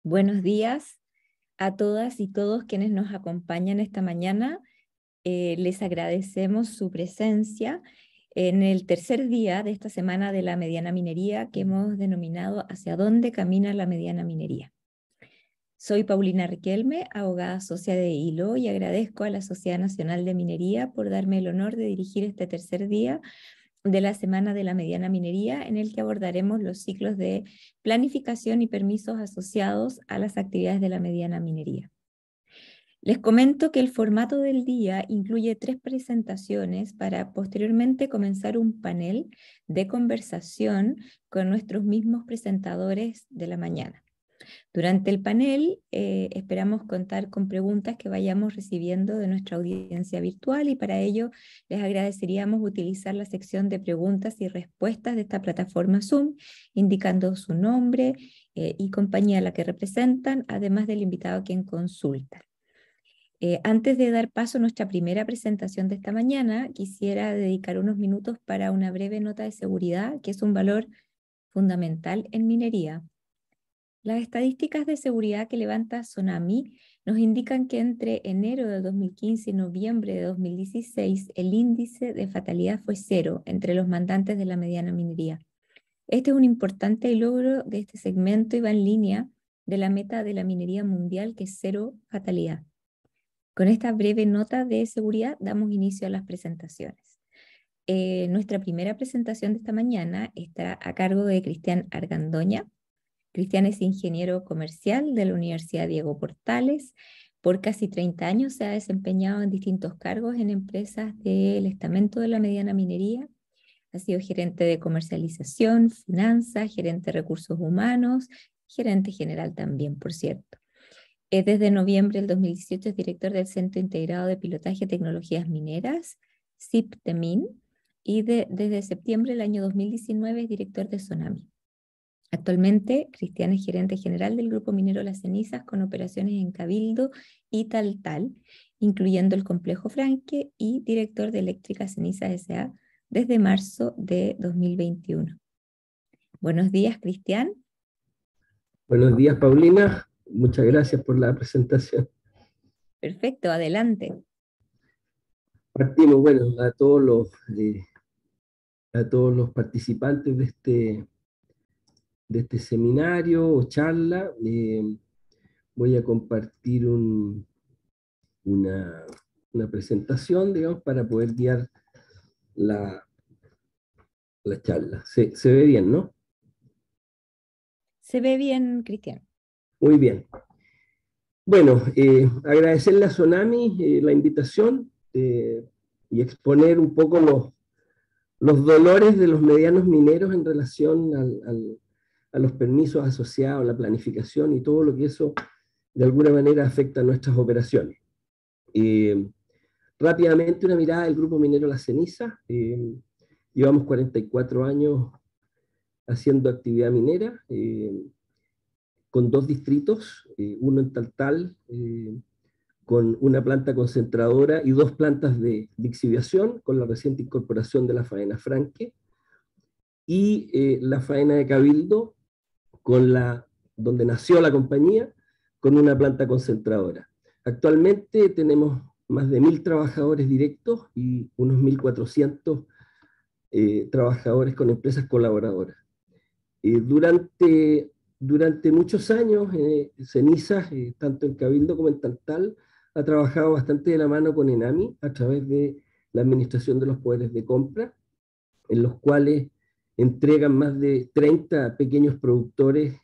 Buenos días a todas y todos quienes nos acompañan esta mañana. Les agradecemos su presencia en el tercer día de esta semana de la mediana minería que hemos denominado ¿Hacia dónde camina la mediana minería? Soy Paulina Riquelme, abogada socia de ILO, y agradezco a la Sociedad Nacional de Minería por darme el honor de dirigir este tercer día de la Semana de la Mediana Minería, en el que abordaremos los ciclos de planificación y permisos asociados a las actividades de la mediana minería. Les comento que el formato del día incluye 3 presentaciones para posteriormente comenzar un panel de conversación con nuestros mismos presentadores de la mañana. Durante el panel esperamos contar con preguntas que vayamos recibiendo de nuestra audiencia virtual, y para ello les agradeceríamos utilizar la sección de preguntas y respuestas de esta plataforma Zoom, indicando su nombre y compañía a la que representan, además del invitado a quien consultan. Antes de dar paso a nuestra primera presentación de esta mañana, quisiera dedicar unos minutos para una breve nota de seguridad, que es un valor fundamental en minería. Las estadísticas de seguridad que levanta Sonami nos indican que entre enero de 2015 y noviembre de 2016 el índice de fatalidad fue 0 entre los mandantes de la mediana minería. Este es un importante logro de este segmento y va en línea de la meta de la minería mundial, que es 0 fatalidad. Con esta breve nota de seguridad damos inicio a las presentaciones. Nuestra primera presentación de esta mañana está a cargo de Cristian Argandoña. Cristian es ingeniero comercial de la Universidad Diego Portales. Por casi 30 años se ha desempeñado en distintos cargos en empresas del estamento de la mediana minería. Ha sido gerente de comercialización, finanzas, gerente de recursos humanos, gerente general también, por cierto. Desde noviembre del 2018 es director del Centro Integrado de Pilotaje de Tecnologías Mineras, CIP-TEMIN, y desde septiembre del año 2019 es director de Sonami. Actualmente, Cristian es gerente general del Grupo Minero Las Cenizas, con operaciones en Cabildo y Taltal, incluyendo el Complejo Franque, y director de Eléctrica Cenizas S.A. desde marzo de 2021. Buenos días, Cristian. Buenos días, Paulina. Muchas gracias por la presentación. Perfecto, adelante. Partimos, bueno, a todos los participantes de este seminario o charla. Voy a compartir una presentación, digamos, para poder guiar la charla. Se ve bien, ¿no? Se ve bien, Cristian. Muy bien. Bueno, agradecerle a Sonami la invitación y exponer un poco los dolores de los medianos mineros en relación a los permisos asociados a la planificación y todo lo que eso de alguna manera afecta a nuestras operaciones. Rápidamente una mirada del Grupo Minero La Ceniza. Llevamos 44 años haciendo actividad minera, con 2 distritos, uno en Taltal, con una planta concentradora y 2 plantas de lixiviación, con la reciente incorporación de la faena Franque, y la faena de Cabildo, donde nació la compañía, con una planta concentradora. Actualmente tenemos más de 1.000 trabajadores directos y unos 1.400 trabajadores con empresas colaboradoras. Durante muchos años, Cenizas, tanto en Cabildo como en Taltal, ha trabajado bastante de la mano con ENAMI a través de la Administración de los Poderes de Compra, en los cuales entregan más de 30 pequeños productores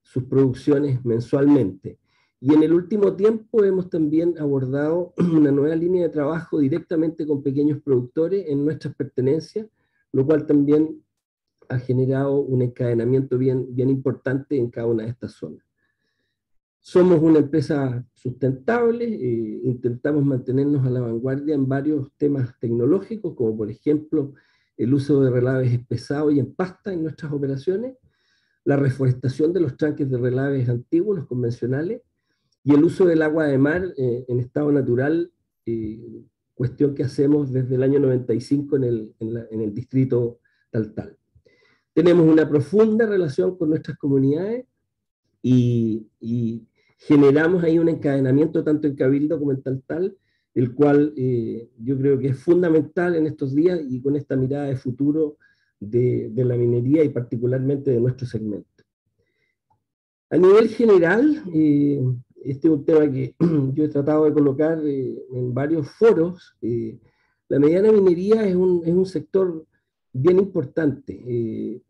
sus producciones mensualmente. Y en el último tiempo hemos también abordado una nueva línea de trabajo directamente con pequeños productores en nuestras pertenencias, lo cual también ha generado un encadenamiento bien importante en cada una de estas zonas. Somos una empresa sustentable, intentamos mantenernos a la vanguardia en varios temas tecnológicos, como por ejemplo el uso de relaves pesados y en pasta en nuestras operaciones, la reforestación de los tranques de relaves antiguos, los convencionales, y el uso del agua de mar en estado natural, cuestión que hacemos desde el año 95 en el distrito Taltal. Tenemos una profunda relación con nuestras comunidades y generamos ahí un encadenamiento tanto en Cabildo como en Taltal, el cual yo creo que es fundamental en estos días y con esta mirada de futuro de la minería y particularmente de nuestro segmento. A nivel general, este es un tema que yo he tratado de colocar en varios foros. La mediana minería es un sector bien importante.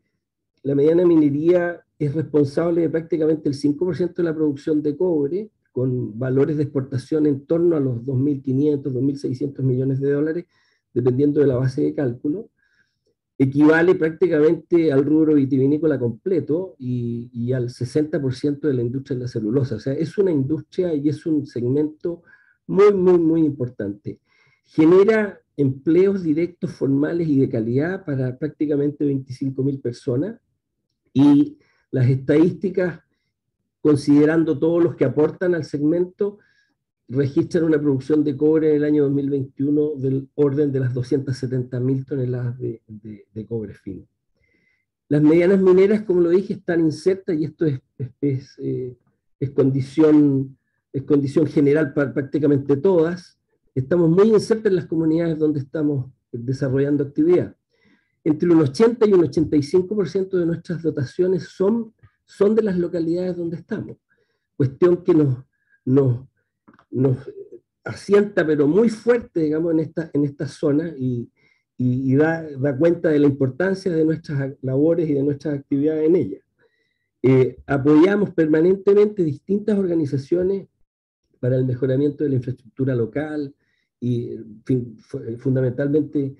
La mediana minería es responsable de prácticamente el 5% de la producción de cobre, con valores de exportación en torno a los 2.500, 2.600 millones de dólares, dependiendo de la base de cálculo. Equivale prácticamente al rubro vitivinícola completo y al 60% de la industria de la celulosa. O sea, es una industria y es un segmento muy, muy, muy importante. Genera empleos directos, formales y de calidad para prácticamente 25.000 personas, y las estadísticas, considerando todos los que aportan al segmento, registran una producción de cobre en el año 2021 del orden de las 270.000 toneladas de cobre fino. Las medianas mineras, como lo dije, están insertas, y esto es condición general para prácticamente todas. Estamos muy insertas en las comunidades donde estamos desarrollando actividad. Entre un 80 y un 85% de nuestras dotaciones son de las localidades donde estamos. Cuestión que nos asienta, pero muy fuerte, digamos, en esta zona, y da cuenta de la importancia de nuestras labores y de nuestras actividades en ella. Apoyamos permanentemente distintas organizaciones para el mejoramiento de la infraestructura local y fundamentalmente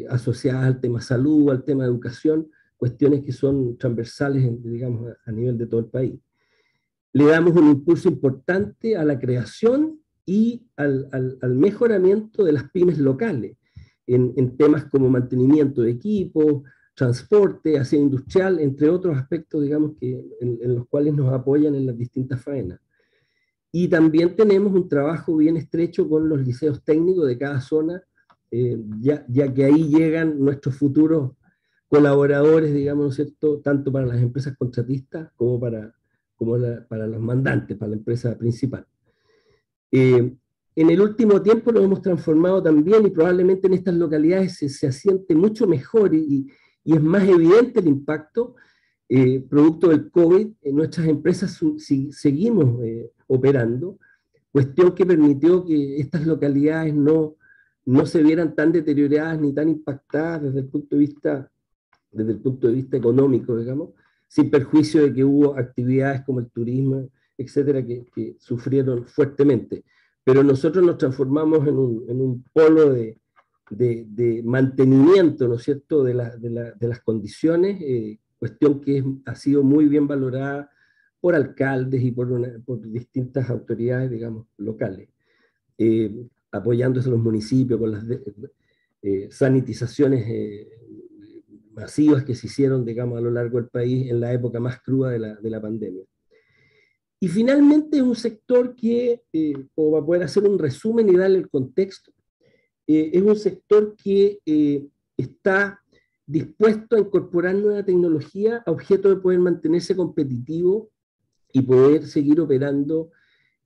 asociadas al tema salud, al tema educación, cuestiones que son transversales, digamos, a nivel de todo el país. Le damos un impulso importante a la creación y al mejoramiento de las pymes locales, en temas como mantenimiento de equipos, transporte, aseo industrial, entre otros aspectos, digamos, en los cuales nos apoyan en las distintas faenas. Y también tenemos un trabajo bien estrecho con los liceos técnicos de cada zona, ya que ahí llegan nuestros futuros colaboradores, digamos, ¿no es cierto?, tanto para las empresas contratistas como para los mandantes, para la empresa principal. En el último tiempo nos hemos transformado también, y probablemente en estas localidades se asiente mucho mejor y es más evidente el impacto producto del COVID. En nuestras empresas seguimos operando, cuestión que permitió que estas localidades no se vieran tan deterioradas ni tan impactadas desde el punto de vista económico, digamos, sin perjuicio de que hubo actividades como el turismo, etcétera, que sufrieron fuertemente. Pero nosotros nos transformamos en un polo de mantenimiento, ¿no es cierto?, de las condiciones, cuestión que ha sido muy bien valorada por alcaldes y por distintas autoridades, digamos, locales, apoyándose a los municipios con las sanitizaciones masivas que se hicieron, digamos, a lo largo del país en la época más cruda de la pandemia. Y finalmente es un sector que, como para poder hacer un resumen y darle el contexto, es un sector que está dispuesto a incorporar nueva tecnología a objeto de poder mantenerse competitivo y poder seguir operando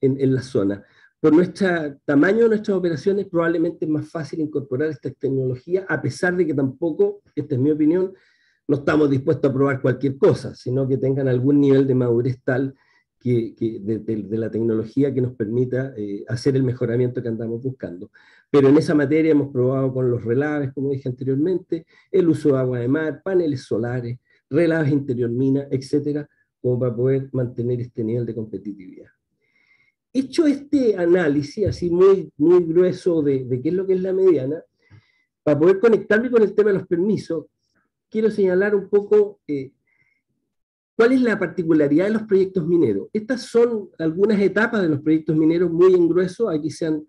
en la zona. Por nuestro tamaño de nuestras operaciones, probablemente es más fácil incorporar esta tecnología, a pesar de que tampoco, esta es mi opinión, no estamos dispuestos a probar cualquier cosa, sino que tengan algún nivel de madurez tal de la tecnología que nos permita hacer el mejoramiento que andamos buscando. Pero en esa materia hemos probado con los relaves, como dije anteriormente, el uso de agua de mar, paneles solares, relaves interior mina, etcétera, como para poder mantener este nivel de competitividad. Hecho este análisis así muy, muy grueso de qué es lo que es la mediana, para poder conectarme con el tema de los permisos, quiero señalar un poco cuál es la particularidad de los proyectos mineros. Estas son algunas etapas de los proyectos mineros muy en grueso, aquí se han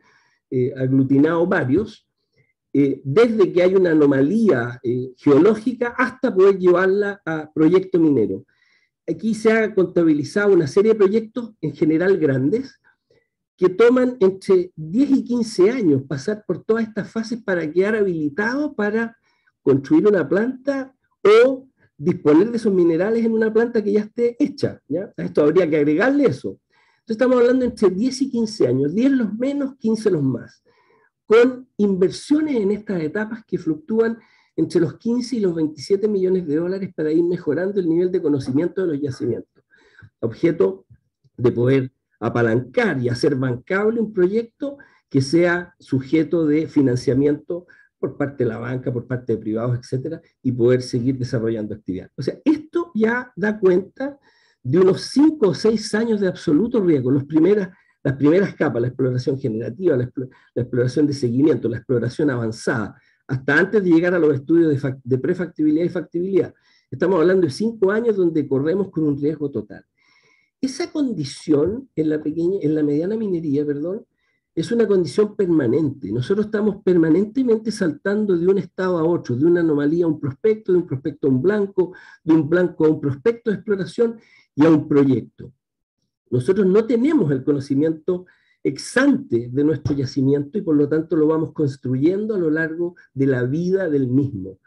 aglutinado varios, desde que hay una anomalía geológica hasta poder llevarla a proyecto minero. Aquí se ha contabilizado una serie de proyectos, en general grandes, que toman entre 10 y 15 años pasar por todas estas fases para quedar habilitado para construir una planta o disponer de esos minerales en una planta que ya esté hecha, ¿ya? A esto habría que agregarle eso. Entonces estamos hablando entre 10 y 15 años, 10 los menos, 15 los más, con inversiones en estas etapas que fluctúan entre los 15 y los 27 millones de dólares para ir mejorando el nivel de conocimiento de los yacimientos, objeto de poder apalancar y hacer bancable un proyecto que sea sujeto de financiamiento por parte de la banca, por parte de privados, etcétera, y poder seguir desarrollando actividad. O sea, esto ya da cuenta de unos 5 o 6 años de absoluto riesgo. Las primeras capas, la exploración generativa, la exploración de seguimiento, la exploración avanzada, hasta antes de llegar a los estudios de prefactibilidad y factibilidad. Estamos hablando de 5 años donde corremos con un riesgo total. Esa condición en la mediana minería, perdón, es una condición permanente. Nosotros estamos permanentemente saltando de un estado a otro, de una anomalía a un prospecto, de un prospecto a un blanco, de un blanco a un prospecto de exploración y a un proyecto. Nosotros no tenemos el conocimiento ex ante de nuestro yacimiento y por lo tanto lo vamos construyendo a lo largo de la vida del mismo.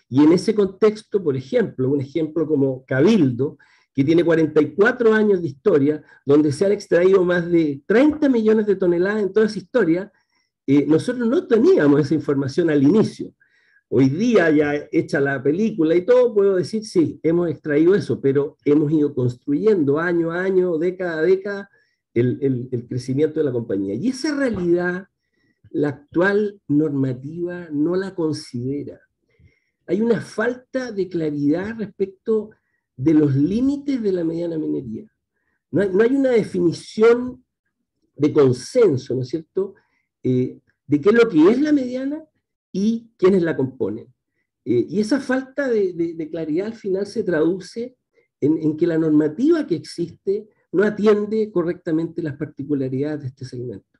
Y en ese contexto, por ejemplo, un ejemplo como Cabildo, que tiene 44 años de historia, donde se han extraído más de 30 millones de toneladas en toda esa historia, nosotros no teníamos esa información al inicio. Hoy día, ya hecha la película y todo, puedo decir, sí, hemos extraído eso, pero hemos ido construyendo año a año, década a década, el crecimiento de la compañía. Y esa realidad, la actual normativa no la considera. Hay una falta de claridad respecto de los límites de la mediana minería. No hay una definición de consenso, ¿no es cierto?, de qué es lo que es la mediana y quiénes la componen. Y esa falta de claridad al final se traduce en que la normativa que existe no atiende correctamente las particularidades de este segmento.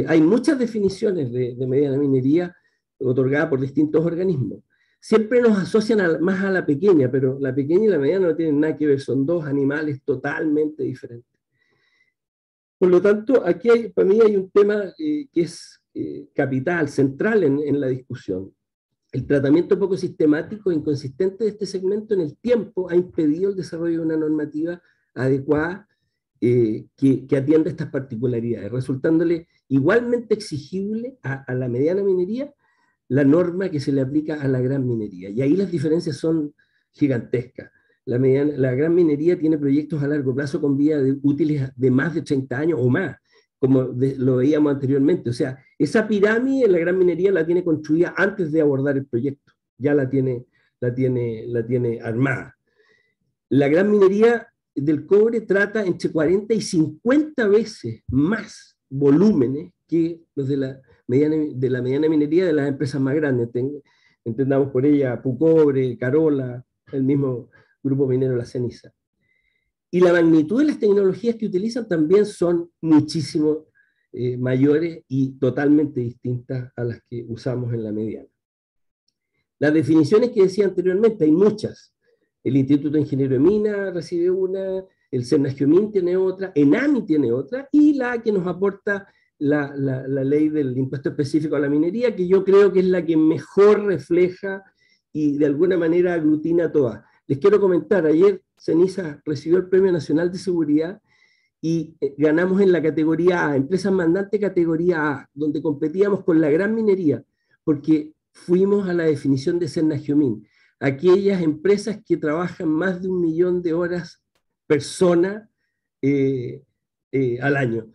Hay muchas definiciones de mediana minería otorgadas por distintos organismos. Siempre nos asocian más a la pequeña, pero la pequeña y la mediana no tienen nada que ver, son dos animales totalmente diferentes. Por lo tanto, aquí para mí hay un tema que es capital, central en la discusión. El tratamiento poco sistemático e inconsistente de este segmento en el tiempo ha impedido el desarrollo de una normativa adecuada que atienda estas particularidades, resultándole igualmente exigible a la mediana minería la norma que se le aplica a la gran minería. Y ahí las diferencias son gigantescas. La gran minería tiene proyectos a largo plazo con vida útiles de más de 30 años o más, como lo veíamos anteriormente. O sea, esa pirámide la gran minería la tiene construida antes de abordar el proyecto, ya la tiene armada. La gran minería del cobre trata entre 40 y 50 veces más volúmenes que los de la mediana minería de las empresas más grandes. Entendamos por ella Pucobre, Carola, el mismo grupo minero La Ceniza. Y la magnitud de las tecnologías que utilizan también son muchísimo mayores y totalmente distintas a las que usamos en la mediana. Las definiciones que decía anteriormente, hay muchas. El Instituto Ingeniero de Minas recibe una, el Senagiomin tiene otra, ENAMI tiene otra, y la que nos aporta la ley del impuesto específico a la minería, que yo creo que es la que mejor refleja y de alguna manera aglutina todas. Les quiero comentar, ayer Ceniza recibió el Premio Nacional de Seguridad y ganamos en la categoría A, empresas mandantes categoría A, donde competíamos con la gran minería, porque fuimos a la definición de Senagiomin, aquellas empresas que trabajan más de 1 millón de horas persona al año.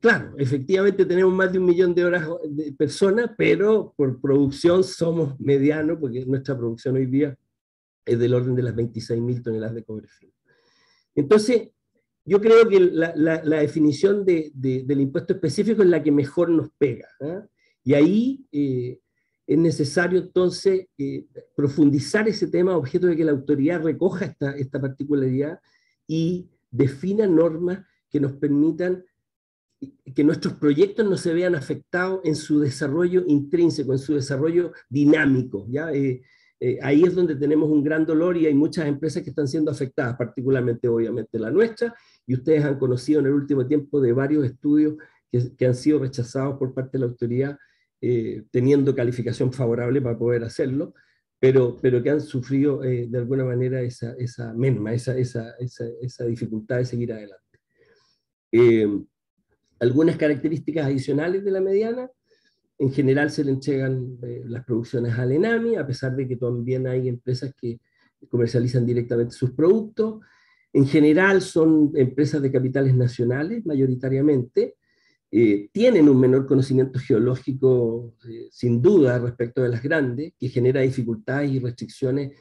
Claro, efectivamente tenemos más de 1 millón de horas de personas, pero por producción somos medianos, porque nuestra producción hoy día es del orden de las 26.000 toneladas de cobre fino. Entonces, yo creo que la definición del impuesto específico es la que mejor nos pega, ¿eh? Y ahí es necesario entonces profundizar ese tema, objeto de que la autoridad recoja esta particularidad y defina normas que nos permitan que nuestros proyectos no se vean afectados en su desarrollo intrínseco, en su desarrollo dinámico, ¿ya? Ahí es donde tenemos un gran dolor y hay muchas empresas que están siendo afectadas, particularmente obviamente la nuestra, y ustedes han conocido en el último tiempo de varios estudios que han sido rechazados por parte de la autoridad, teniendo calificación favorable para poder hacerlo, pero que han sufrido de alguna manera esa merma, esa dificultad de seguir adelante. Algunas características adicionales de la mediana: en general se le entregan las producciones al ENAMI, a pesar de que también hay empresas que comercializan directamente sus productos. En general son empresas de capitales nacionales, mayoritariamente. Tienen un menor conocimiento geológico, sin duda, respecto de las grandes, que genera dificultades y restricciones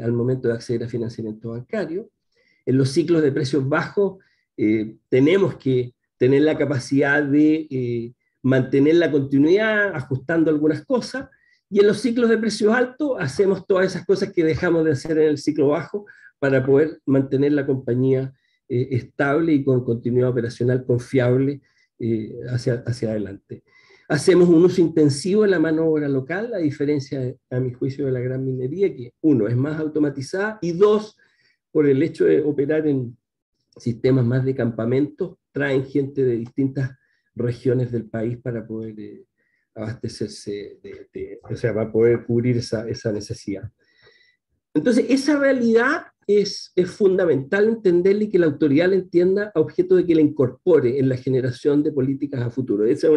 al momento de acceder a financiamiento bancario. En los ciclos de precios bajos tenemos que tener la capacidad de mantener la continuidad, ajustando algunas cosas, y en los ciclos de precios altos hacemos todas esas cosas que dejamos de hacer en el ciclo bajo para poder mantener la compañía estable y con continuidad operacional confiable hacia adelante. Hacemos un uso intensivo de la mano de obra local, a diferencia, a mi juicio, de la gran minería, que uno, es más automatizada, y dos, por el hecho de operar en sistemas más de campamentos, traen gente de distintas regiones del país para poder abastecerse, o sea, para poder cubrir esa necesidad. Entonces, esa realidad es fundamental entenderla y que la autoridad la entienda, a objeto de que la incorpore en la generación de políticas a futuro. Esa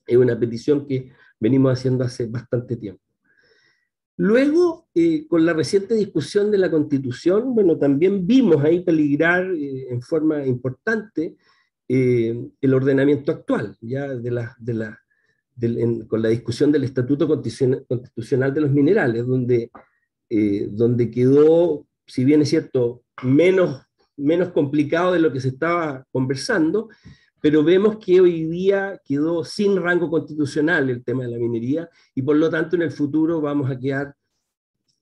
es una petición que venimos haciendo hace bastante tiempo. Luego, con la reciente discusión de la Constitución, bueno, también vimos ahí peligrar en forma importante el ordenamiento actual, ya con la discusión del Estatuto Constitucional de los Minerales, donde quedó, si bien es cierto, menos complicado de lo que se estaba conversando, pero vemos que hoy día quedó sin rango constitucional el tema de la minería, y por lo tanto en el futuro vamos a quedar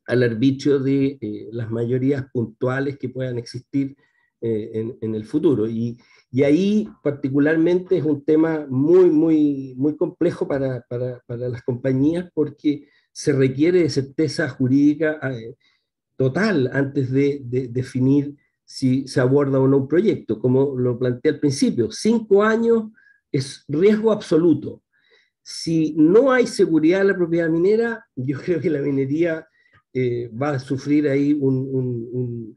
al arbitrio de las mayorías puntuales que puedan existir en el futuro. Y ahí particularmente es un tema muy complejo para las compañías, porque se requiere de certeza jurídica total antes de definir si se aborda o no un proyecto. Como lo planteé al principio, 5 años es riesgo absoluto. Si no hay seguridad en la propiedad minera, yo creo que la minería va a sufrir ahí un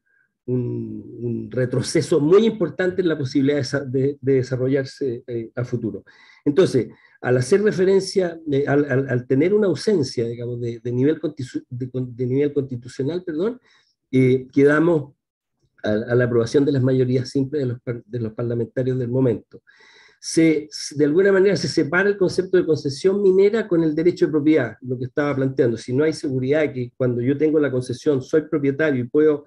retroceso muy importante en la posibilidad de desarrollarse a futuro. Entonces, al hacer referencia, al tener una ausencia, digamos, de nivel constitucional, perdón, quedamos a la aprobación de las mayorías simples de los parlamentarios del momento. De alguna manera se separa el concepto de concesión minera con el derecho de propiedad, lo que estaba planteando. Si no hay seguridad de que cuando yo tengo la concesión soy propietario y puedo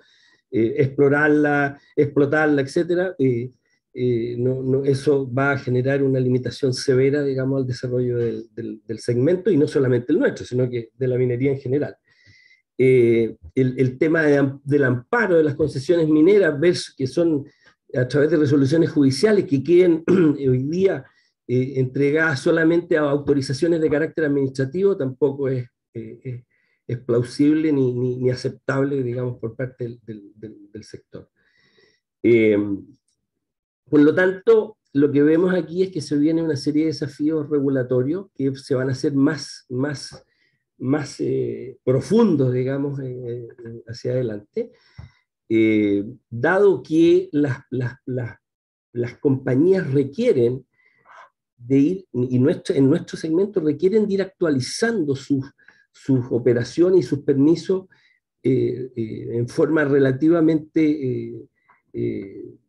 explorarla, explotarla, etcétera, eso va a generar una limitación severa, digamos, al desarrollo del segmento, y no solamente el nuestro, sino que de la minería en general. El tema del amparo de las concesiones mineras, que son a través de resoluciones judiciales que queden hoy día entregadas solamente a autorizaciones de carácter administrativo, tampoco es plausible ni aceptable, digamos, por parte del sector. Por lo tanto, lo que vemos aquí es que se viene una serie de desafíos regulatorios que se van a hacer más profundos, digamos, hacia adelante, dado que las compañías requieren de ir, y en nuestro segmento requieren de ir actualizando sus operaciones y sus permisos en forma relativamente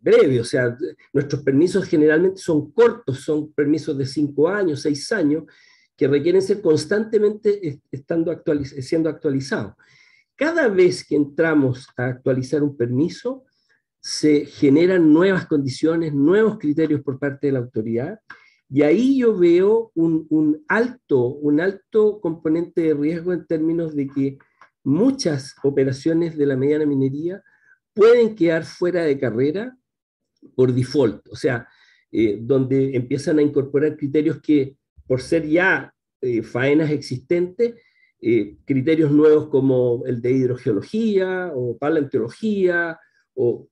breve. O sea, nuestros permisos generalmente son cortos, son permisos de 5 años, 6 años, que requieren ser constantemente siendo actualizados. Cada vez que entramos a actualizar un permiso, se generan nuevas condiciones, nuevos criterios por parte de la autoridad, y ahí yo veo un alto componente de riesgo en términos de que muchas operaciones de la mediana minería pueden quedar fuera de carrera por default, o sea, donde empiezan a incorporar criterios que, por ser ya faenas existentes, criterios nuevos como el de hidrogeología o paleontología o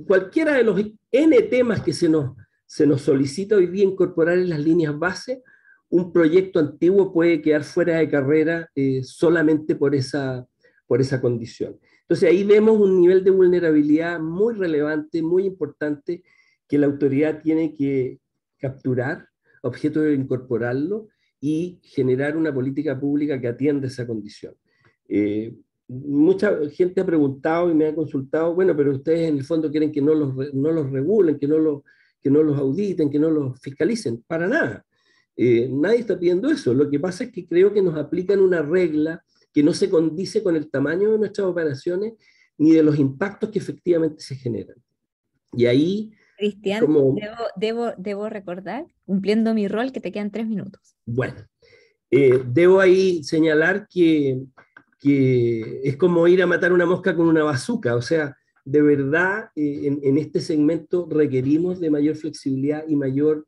cualquiera de los N temas que se nos solicita hoy día incorporar en las líneas base, un proyecto antiguo puede quedar fuera de carrera solamente por esa condición. Entonces ahí vemos un nivel de vulnerabilidad muy relevante, muy importante, que la autoridad tiene que capturar, objeto de incorporarlo y generar una política pública que atienda esa condición. Mucha gente ha preguntado y me ha consultado, bueno, pero ustedes en el fondo quieren que no los regulen, que no los auditen, que no los fiscalicen. Para nada. Nadie está pidiendo eso. Lo que pasa es que creo que nos aplican una regla que no se condice con el tamaño de nuestras operaciones ni de los impactos que efectivamente se generan. Y ahí es Cristian, como, debo recordar, cumpliendo mi rol, que te quedan 3 minutos. bueno, debo ahí señalar que es como ir a matar una mosca con una bazuca, o sea, de verdad en este segmento requerimos de mayor flexibilidad y mayor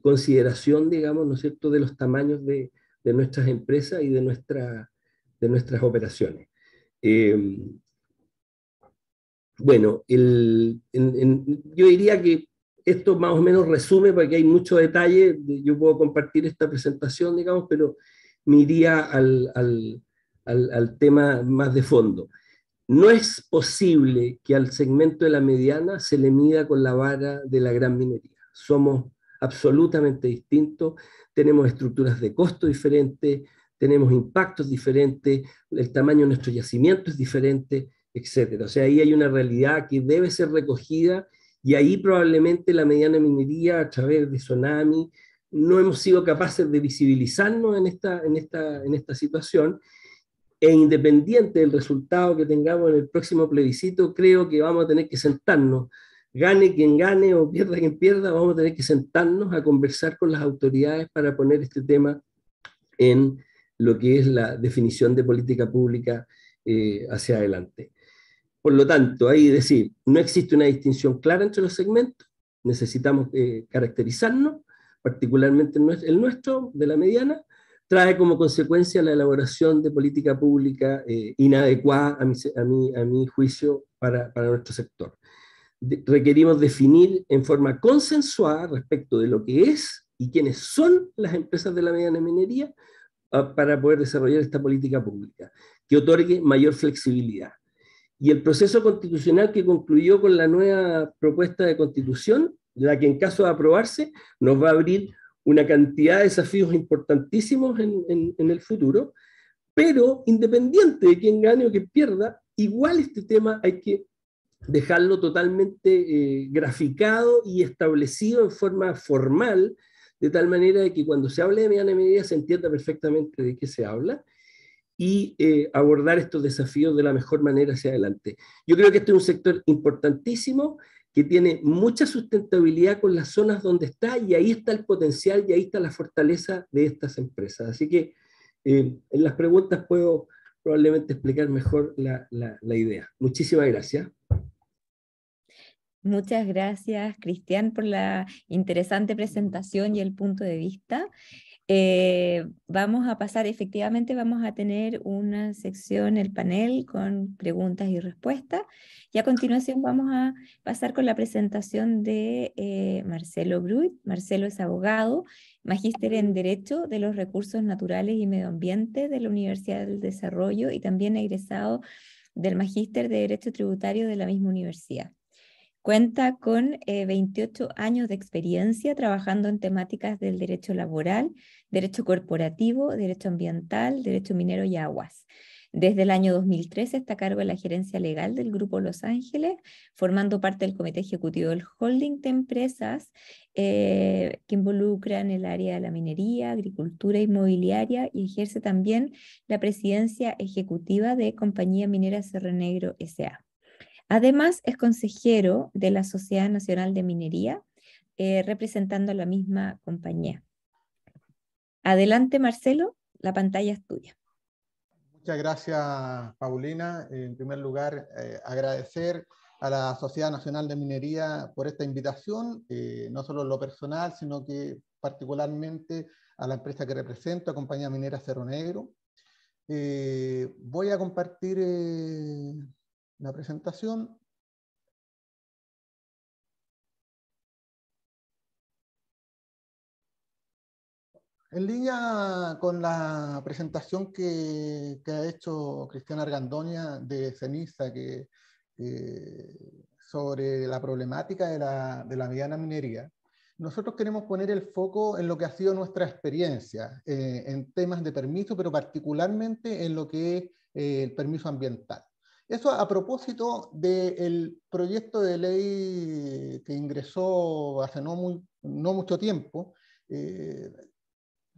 consideración, digamos, ¿no es cierto?, de los tamaños de nuestras empresas y de nuestras operaciones. Eh, bueno, yo diría que esto más o menos resume, porque hay mucho detalle, yo puedo compartir esta presentación, digamos, pero me iría al tema más de fondo. No es posible que al segmento de la mediana se le mida con la vara de la gran minería. Somos absolutamente distintos, tenemos estructuras de costo diferentes, tenemos impactos diferentes, el tamaño de nuestro yacimiento es diferente, etcétera. O sea, ahí hay una realidad que debe ser recogida y ahí probablemente la mediana minería, a través de Sonami, no hemos sido capaces de visibilizarnos en esta situación, e independiente del resultado que tengamos en el próximo plebiscito, creo que vamos a tener que sentarnos, gane quien gane o pierda quien pierda, vamos a tener que sentarnos a conversar con las autoridades para poner este tema en lo que es la definición de política pública hacia adelante. Por lo tanto, ahí decir, no existe una distinción clara entre los segmentos, necesitamos caracterizarnos, particularmente el nuestro, de la mediana, trae como consecuencia la elaboración de política pública inadecuada, a mi juicio, para nuestro sector. Requerimos definir en forma consensuada respecto de lo que es y quiénes son las empresas de la mediana minería para poder desarrollar esta política pública, que otorgue mayor flexibilidad. Y el proceso constitucional que concluyó con la nueva propuesta de constitución, la que en caso de aprobarse nos va a abrir una cantidad de desafíos importantísimos en el futuro, pero independiente de quién gane o quién pierda, igual este tema hay que dejarlo totalmente graficado y establecido en forma formal, de tal manera de que cuando se hable de mediana medida se entienda perfectamente de qué se habla y abordar estos desafíos de la mejor manera hacia adelante. Yo creo que este es un sector importantísimo que tiene mucha sustentabilidad con las zonas donde está y ahí está el potencial y ahí está la fortaleza de estas empresas. Así que en las preguntas puedo probablemente explicar mejor la idea. Muchísimas gracias. Muchas gracias, Cristian, por la interesante presentación y el punto de vista. Vamos a pasar, efectivamente, vamos a tener una sección, el panel, con preguntas y respuestas. Y a continuación vamos a pasar con la presentación de Marcelo Bruit. Marcelo es abogado, magíster en Derecho de los Recursos Naturales y Medio Ambiente de la Universidad del Desarrollo y también egresado del Magíster de Derecho Tributario de la misma universidad. Cuenta con 28 años de experiencia trabajando en temáticas del derecho laboral, derecho corporativo, derecho ambiental, derecho minero y aguas. Desde el año 2013 está a cargo de la gerencia legal del Grupo Los Ángeles, formando parte del comité ejecutivo del holding de empresas que involucran el área de la minería, agricultura inmobiliaria y ejerce también la presidencia ejecutiva de Compañía Minera Cerro Negro S.A. Además, es consejero de la Sociedad Nacional de Minería, representando a la misma compañía. Adelante, Marcelo, la pantalla es tuya. Muchas gracias, Paulina. En primer lugar, agradecer a la Sociedad Nacional de Minería por esta invitación, no solo en lo personal, sino que particularmente a la empresa que represento, a Compañía Minera Cerro Negro. Voy a compartir la presentación. En línea con la presentación que ha hecho Cristiana Argandoña de Ceniza, sobre la problemática de la mediana minería, nosotros queremos poner el foco en lo que ha sido nuestra experiencia, en temas de permiso, pero particularmente en lo que es el permiso ambiental. Eso a propósito del proyecto de ley que ingresó hace no mucho tiempo,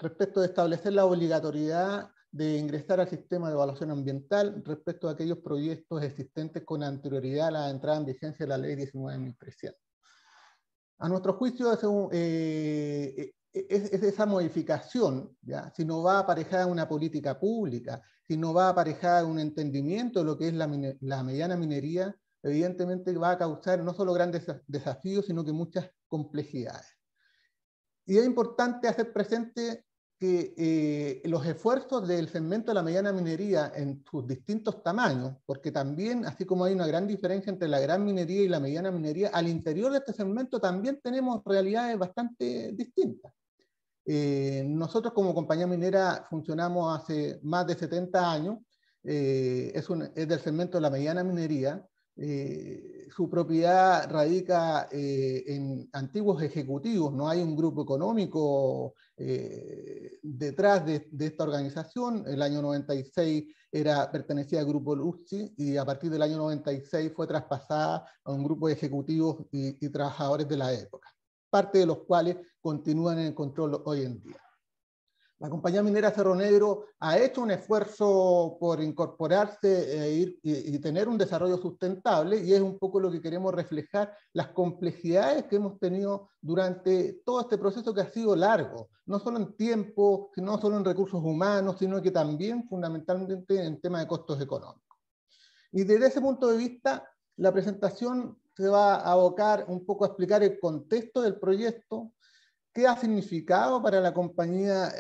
respecto de establecer la obligatoriedad de ingresar al sistema de evaluación ambiental respecto a aquellos proyectos existentes con anterioridad a la entrada en vigencia de la ley 19.300. A nuestro juicio, esa modificación, ¿ya? Si no va aparejada en una política pública, si no va aparejada en un entendimiento de lo que es la mediana minería, evidentemente va a causar no solo grandes desafíos, sino que muchas complejidades. Y es importante hacer presente que los esfuerzos del segmento de la mediana minería en sus distintos tamaños, porque también, así como hay una gran diferencia entre la gran minería y la mediana minería, al interior de este segmento también tenemos realidades bastante distintas. Nosotros como compañía minera funcionamos hace más de 70 años, es del segmento de la mediana minería. Su propiedad radica en antiguos ejecutivos, no hay un grupo económico detrás de esta organización. El año 96 pertenecía al grupo Luzzi y a partir del año 96 fue traspasada a un grupo de ejecutivos y trabajadores de la época, parte de los cuales continúan en el control hoy en día. La compañía minera Cerro Negro ha hecho un esfuerzo por incorporarse y tener un desarrollo sustentable, y es un poco lo que queremos reflejar, las complejidades que hemos tenido durante todo este proceso que ha sido largo, no solo en tiempo, no solo en recursos humanos, sino que también fundamentalmente en temas de costos económicos. Y desde ese punto de vista, la presentación se va a abocar un poco a explicar el contexto del proyecto, qué ha significado para la compañía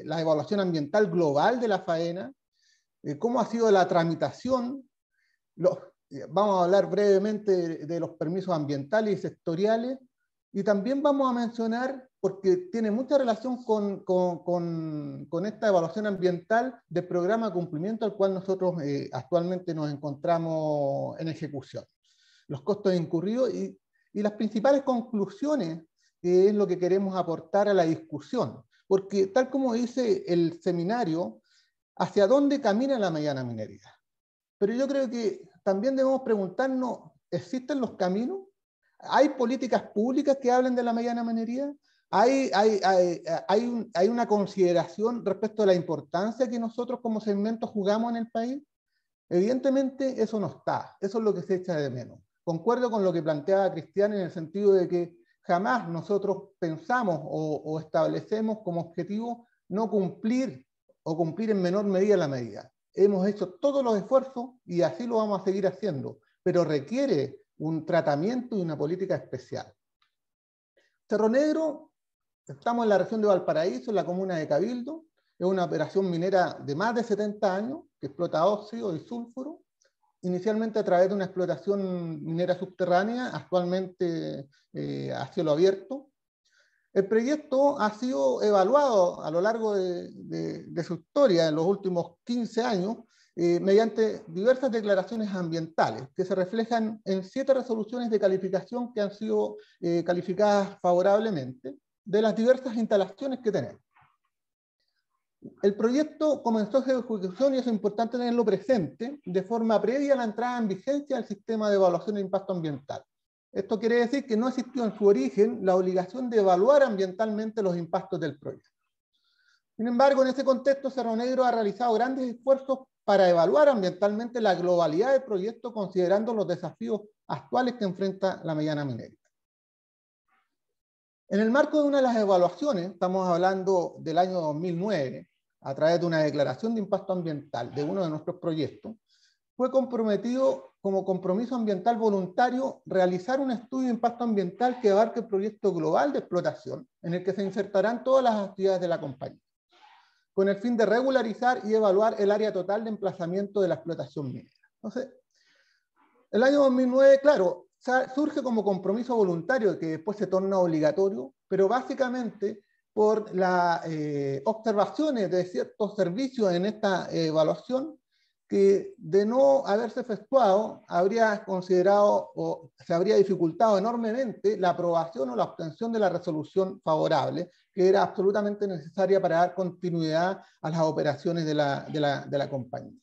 la evaluación ambiental global de la faena, cómo ha sido la tramitación, vamos a hablar brevemente de los permisos ambientales y sectoriales, y también vamos a mencionar, porque tiene mucha relación con esta evaluación ambiental del programa de cumplimiento al cual nosotros actualmente nos encontramos en ejecución, los costos incurridos y las principales conclusiones, que es lo que queremos aportar a la discusión. Porque tal como dice el seminario, ¿hacia dónde camina la mediana minería? Pero yo creo que también debemos preguntarnos, ¿existen los caminos? ¿Hay políticas públicas que hablen de la mediana minería? ¿Hay una consideración respecto a la importancia que nosotros como segmento jugamos en el país? Evidentemente eso no está, eso es lo que se echa de menos. Concuerdo con lo que planteaba Cristian en el sentido de que jamás nosotros pensamos o establecemos como objetivo no cumplir o cumplir en menor medida la medida. Hemos hecho todos los esfuerzos y así lo vamos a seguir haciendo, pero requiere un tratamiento y una política especial. Cerro Negro, estamos en la región de Valparaíso, en la comuna de Cabildo, es una operación minera de más de 70 años que explota óxido y sulfuro, inicialmente a través de una explotación minera subterránea, actualmente a cielo abierto. El proyecto ha sido evaluado a lo largo de su historia, en los últimos 15 años, mediante diversas declaraciones ambientales, que se reflejan en 7 resoluciones de calificación que han sido calificadas favorablemente, de las diversas instalaciones que tenemos. El proyecto comenzó su ejecución, y eso es importante tenerlo presente, de forma previa a la entrada en vigencia del sistema de evaluación de impacto ambiental. Esto quiere decir que no existió en su origen la obligación de evaluar ambientalmente los impactos del proyecto. Sin embargo, en ese contexto, Cerro Negro ha realizado grandes esfuerzos para evaluar ambientalmente la globalidad del proyecto, considerando los desafíos actuales que enfrenta la mediana minería. En el marco de una de las evaluaciones, estamos hablando del año 2009, a través de una declaración de impacto ambiental de uno de nuestros proyectos, fue comprometido como compromiso ambiental voluntario realizar un estudio de impacto ambiental que abarque el proyecto global de explotación, en el que se insertarán todas las actividades de la compañía, con el fin de regularizar y evaluar el área total de emplazamiento de la explotación minera. Entonces, el año 2009, claro, surge como compromiso voluntario que después se torna obligatorio, pero básicamente por las observaciones de ciertos servicios en esta evaluación que, de no haberse efectuado, habría considerado o se habría dificultado enormemente la aprobación o la obtención de la resolución favorable, que era absolutamente necesaria para dar continuidad a las operaciones de la compañía.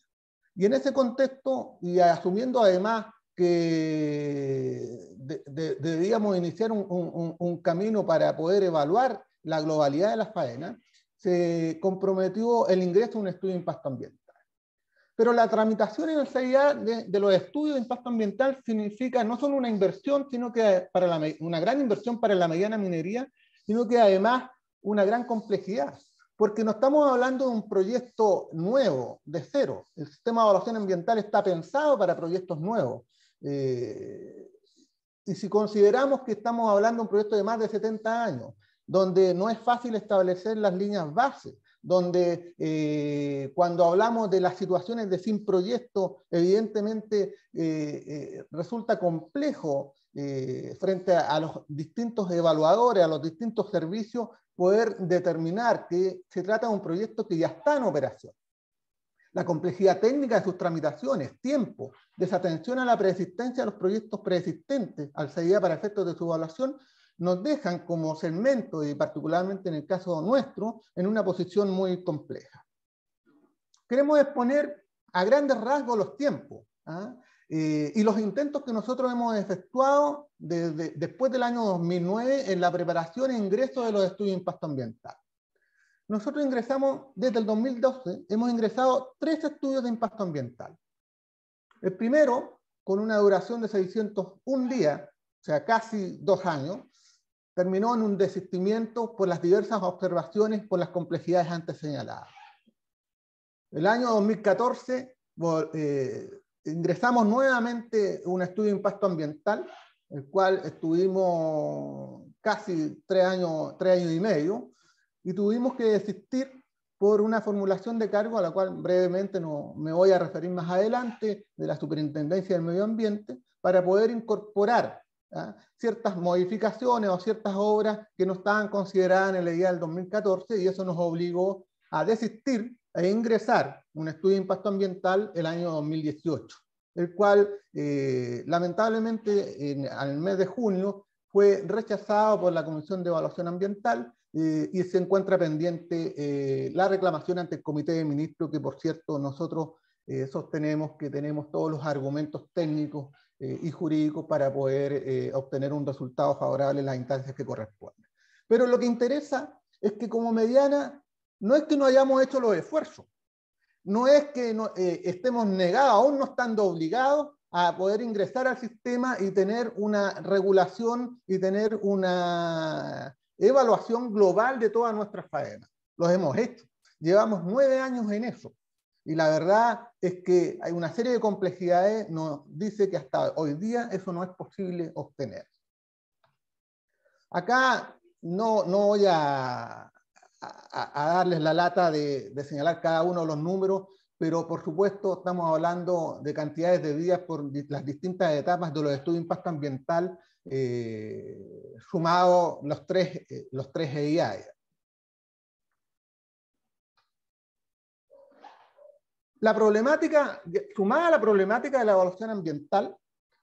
Y en ese contexto, y asumiendo además que debíamos iniciar un camino para poder evaluar la globalidad de las faenas, se comprometió el ingreso a un estudio de impacto ambiental. Pero la tramitación en el CIA de los estudios de impacto ambiental significa no solo una inversión, sino que una gran inversión para la mediana minería, sino que además una gran complejidad. Porque no estamos hablando de un proyecto nuevo, de cero. El sistema de evaluación ambiental está pensado para proyectos nuevos. Y si consideramos que estamos hablando de un proyecto de más de 70 años, donde no es fácil establecer las líneas bases, donde cuando hablamos de las situaciones de fin proyecto, evidentemente resulta complejo frente a los distintos evaluadores, a los distintos servicios, poder determinar que se trata de un proyecto que ya está en operación. La complejidad técnica de sus tramitaciones, tiempo, desatención a la preexistencia de los proyectos preexistentes al CIA para efectos de su evaluación, nos dejan como segmento, y particularmente en el caso nuestro, en una posición muy compleja. Queremos exponer a grandes rasgos los tiempos y los intentos que nosotros hemos efectuado después del año 2009 en la preparación e ingreso de los estudios de impacto ambiental. Nosotros ingresamos, desde el 2012, hemos ingresado 3 estudios de impacto ambiental. El primero, con una duración de 601 días, o sea, casi 2 años, terminó en un desistimiento por las diversas observaciones, por las complejidades antes señaladas. El año 2014 ingresamos nuevamente un estudio de impacto ambiental, el cual estuvimos casi 3 años y medio, y tuvimos que desistir por una formulación de cargo a la cual brevemente me voy a referir más adelante, de la Superintendencia del Medio Ambiente, para poder incorporar ciertas modificaciones o ciertas obras que no estaban consideradas en la guía del 2014, y eso nos obligó a desistir e ingresar un estudio de impacto ambiental el año 2018, el cual lamentablemente en el mes de junio fue rechazado por la Comisión de Evaluación Ambiental y se encuentra pendiente la reclamación ante el Comité de Ministros, que por cierto nosotros sostenemos que tenemos todos los argumentos técnicos y jurídicos para poder obtener un resultado favorable en las instancias que corresponden. Pero lo que interesa es que como mediana, no es que no hayamos hecho los esfuerzos, no es que estemos negados, aún no estando obligados a poder ingresar al sistema y tener una regulación y tener una evaluación global de todas nuestras faenas. Los hemos hecho. Llevamos 9 años en eso. Y la verdad es que hay una serie de complejidades, nos dice que hasta hoy día eso no es posible obtener. Acá no voy a darles la lata de señalar cada uno de los números, pero por supuesto estamos hablando de cantidades de días por las distintas etapas de los estudios de impacto ambiental, sumados los tres EIA. La problemática, sumada a la problemática de la evaluación ambiental,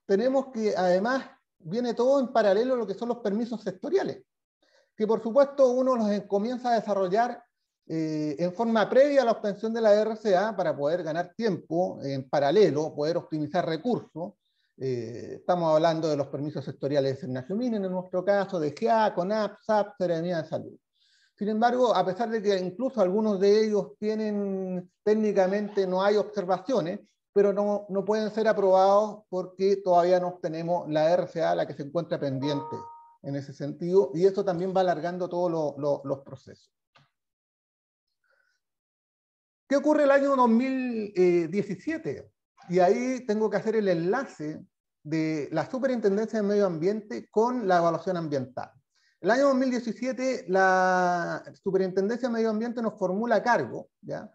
tenemos que además viene todo en paralelo a lo que son los permisos sectoriales, que por supuesto uno los comienza a desarrollar en forma previa a la obtención de la RCA para poder ganar tiempo en paralelo, poder optimizar recursos. Estamos hablando de los permisos sectoriales de Senaciminen, en nuestro caso, de GEA, CONAP, SAP, Seremía de Salud. Sin embargo, a pesar de que incluso algunos de ellos tienen, técnicamente no hay observaciones, pero no pueden ser aprobados porque todavía no obtenemos la RCA, la que se encuentra pendiente en ese sentido, y eso también va alargando todos los procesos. ¿Qué ocurre el año 2017? Y ahí tengo que hacer el enlace de la Superintendencia de Medio Ambiente con la evaluación ambiental. El año 2017 la Superintendencia de Medio Ambiente nos formula cargo, ¿ya?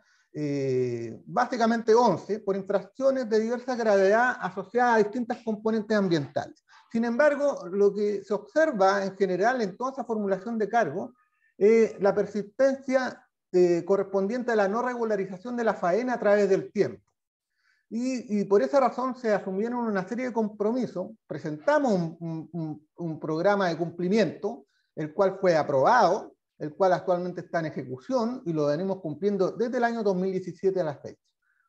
Básicamente 11, por infracciones de diversa gravedad asociadas a distintas componentes ambientales. Sin embargo, lo que se observa en general en toda esa formulación de cargo la persistencia correspondiente a la no regularización de la faena a través del tiempo. Y por esa razón se asumieron una serie de compromisos, presentamos un programa de cumplimiento, el cual fue aprobado, el cual actualmente está en ejecución y lo venimos cumpliendo desde el año 2017 a la fecha.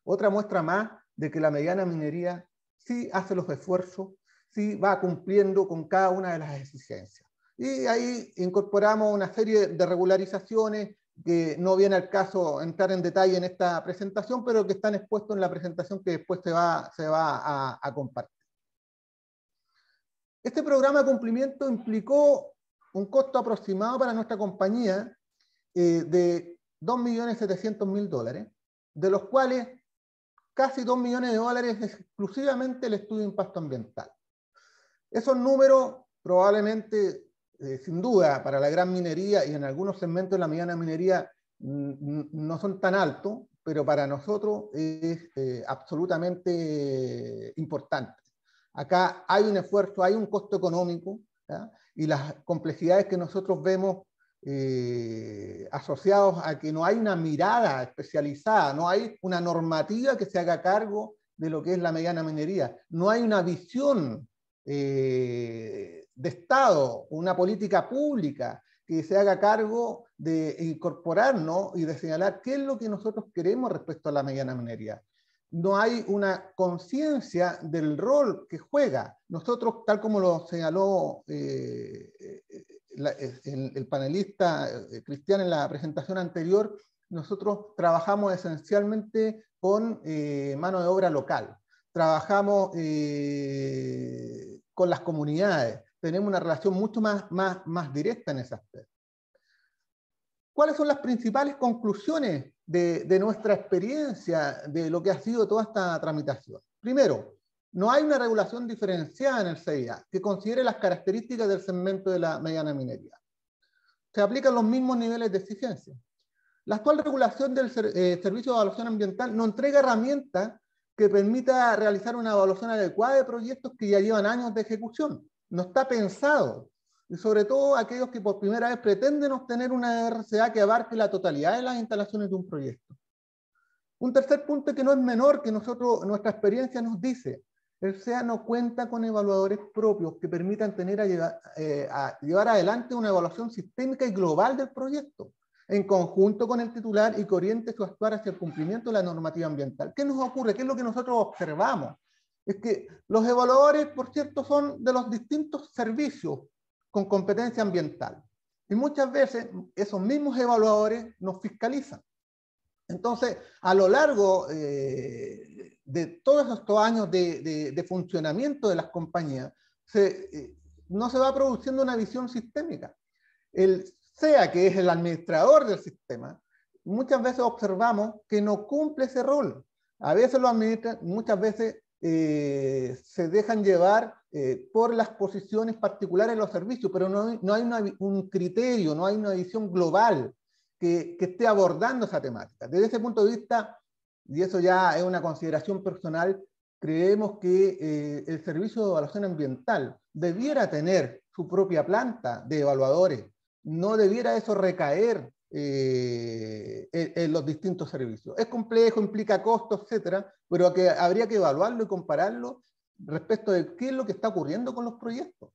Otra muestra más de que la mediana minería sí hace los esfuerzos, sí va cumpliendo con cada una de las exigencias. Y ahí incorporamos una serie de regularizaciones que no viene al caso entrar en detalle en esta presentación, pero que están expuestos en la presentación que después se va a compartir. Este programa de cumplimiento implicó un costo aproximado para nuestra compañía de $2.700.000, de los cuales casi $2 millones es exclusivamente el estudio de impacto ambiental. Esos números probablemente, sin duda, para la gran minería y en algunos segmentos de la mediana minería no son tan altos, pero para nosotros es absolutamente importante. Acá hay un esfuerzo, hay un costo económico, ¿ya? Y las complejidades que nosotros vemos asociados a que no hay una mirada especializada, no hay una normativa que se haga cargo de lo que es la mediana minería, no hay una visión de Estado, una política pública que se haga cargo de incorporarnos y de señalar qué es lo que nosotros queremos respecto a la mediana minería. No hay una conciencia del rol que juega. Nosotros, tal como lo señaló el panelista Cristian en la presentación anterior, nosotros trabajamos esencialmente con mano de obra local. Trabajamos con las comunidades. Tenemos una relación mucho más directa en ese aspecto. ¿Cuáles son las principales conclusiones de nuestra experiencia de lo que ha sido toda esta tramitación? Primero, no hay una regulación diferenciada en el CIA que considere las características del segmento de la mediana minería. Se aplican los mismos niveles de exigencia. La actual regulación del Servicio de Evaluación Ambiental no entrega herramientas que permita realizar una evaluación adecuada de proyectos que ya llevan años de ejecución. No está pensado. Y sobre todo aquellos que por primera vez pretenden obtener una RCA que abarque la totalidad de las instalaciones de un proyecto. Un tercer punto que no es menor, que nuestra experiencia nos dice, el SEA no cuenta con evaluadores propios que permitan llevar adelante una evaluación sistémica y global del proyecto, en conjunto con el titular y que oriente su actuar hacia el cumplimiento de la normativa ambiental. ¿Qué nos ocurre? ¿Qué es lo que nosotros observamos? Es que los evaluadores, por cierto, son de los distintos servicios con competencia ambiental. Y muchas veces esos mismos evaluadores nos fiscalizan. Entonces, a lo largo de todos estos años de funcionamiento de las compañías, no se va produciendo una visión sistémica. El SEA, que es el administrador del sistema, muchas veces observamos que no cumple ese rol. A veces lo administran, muchas veces se dejan llevar por las posiciones particulares de los servicios, pero no hay un criterio, no hay una visión global que esté abordando esa temática. Desde ese punto de vista, y eso ya es una consideración personal, creemos que el Servicio de Evaluación Ambiental debiera tener su propia planta de evaluadores, no debiera eso recaer en los distintos servicios. Es complejo, implica costos, etcétera, pero que habría que evaluarlo y compararlo respecto de qué es lo que está ocurriendo con los proyectos.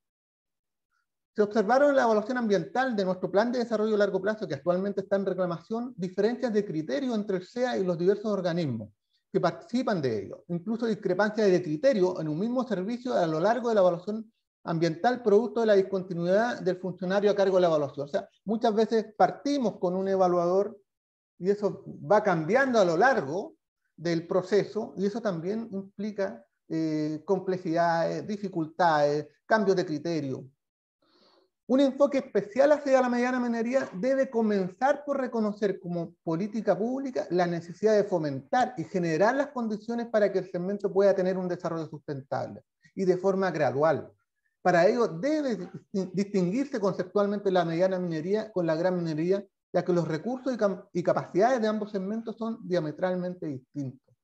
Se observaron en la evaluación ambiental de nuestro plan de desarrollo a largo plazo, que actualmente está en reclamación, diferencias de criterio entre el SEA y los diversos organismos que participan de ello, incluso discrepancias de criterio en un mismo servicio a lo largo de la evaluación ambiental, producto de la discontinuidad del funcionario a cargo de la evaluación. O sea, muchas veces partimos con un evaluador y eso va cambiando a lo largo del proceso, y eso también implica complejidades, dificultades, cambios de criterio. Un enfoque especial hacia la mediana minería debe comenzar por reconocer como política pública la necesidad de fomentar y generar las condiciones para que el segmento pueda tener un desarrollo sustentable y de forma gradual. Para ello debe distinguirse conceptualmente la mediana minería con la gran minería, ya que los recursos y capacidades de ambos segmentos son diametralmente distintos.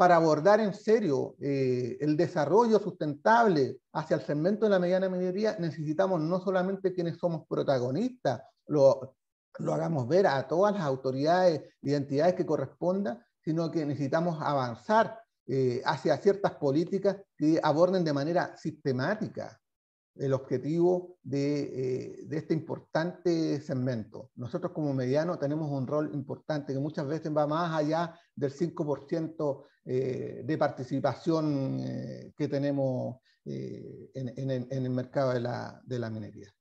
para abordar en serio el desarrollo sustentable hacia el segmento de la mediana minería, necesitamos no solamente quienes somos protagonistas, lo hagamos ver a todas las autoridades y entidades que correspondan, sino que necesitamos avanzar hacia ciertas políticas que aborden de manera sistemática el objetivo de este importante segmento. Nosotros como mediano tenemos un rol importante que muchas veces va más allá del 5% de participación que tenemos en el mercado de la minería.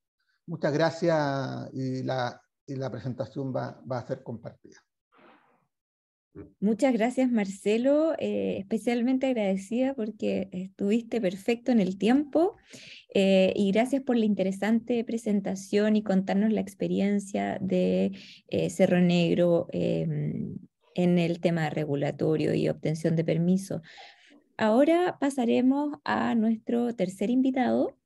Muchas gracias y la presentación va a ser compartida. Muchas gracias, Marcelo, especialmente agradecida porque estuviste perfecto en el tiempo y gracias por la interesante presentación y contarnos la experiencia de Cerro Negro en el tema regulatorio y obtención de permiso. Ahora pasaremos a nuestro tercer invitado.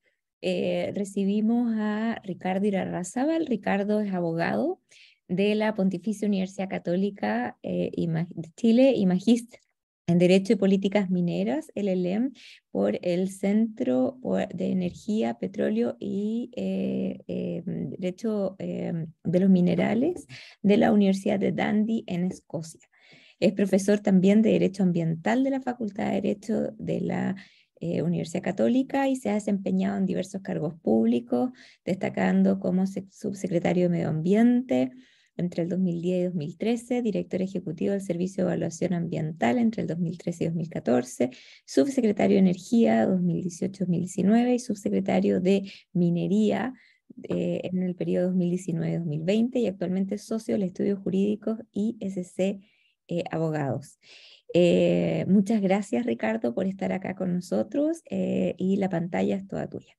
Recibimos a Ricardo Irarrázaval. Ricardo es abogado de la Pontificia Universidad Católica de Chile y magíster en Derecho y Políticas Mineras, LLM, por el Centro de Energía, Petróleo y Derecho de los Minerales de la Universidad de Dundee en Escocia. Es profesor también de Derecho Ambiental de la Facultad de Derecho de la Universidad Católica y se ha desempeñado en diversos cargos públicos, destacando como subsecretario de Medio Ambiente entre el 2010 y 2013, director ejecutivo del Servicio de Evaluación Ambiental entre el 2013 y 2014, subsecretario de Energía 2018-2019 y subsecretario de Minería en el periodo 2019-2020 y actualmente es socio del Estudios Jurídicos ISC Abogados. Muchas gracias, Ricardo, por estar acá con nosotros y la pantalla es toda tuya.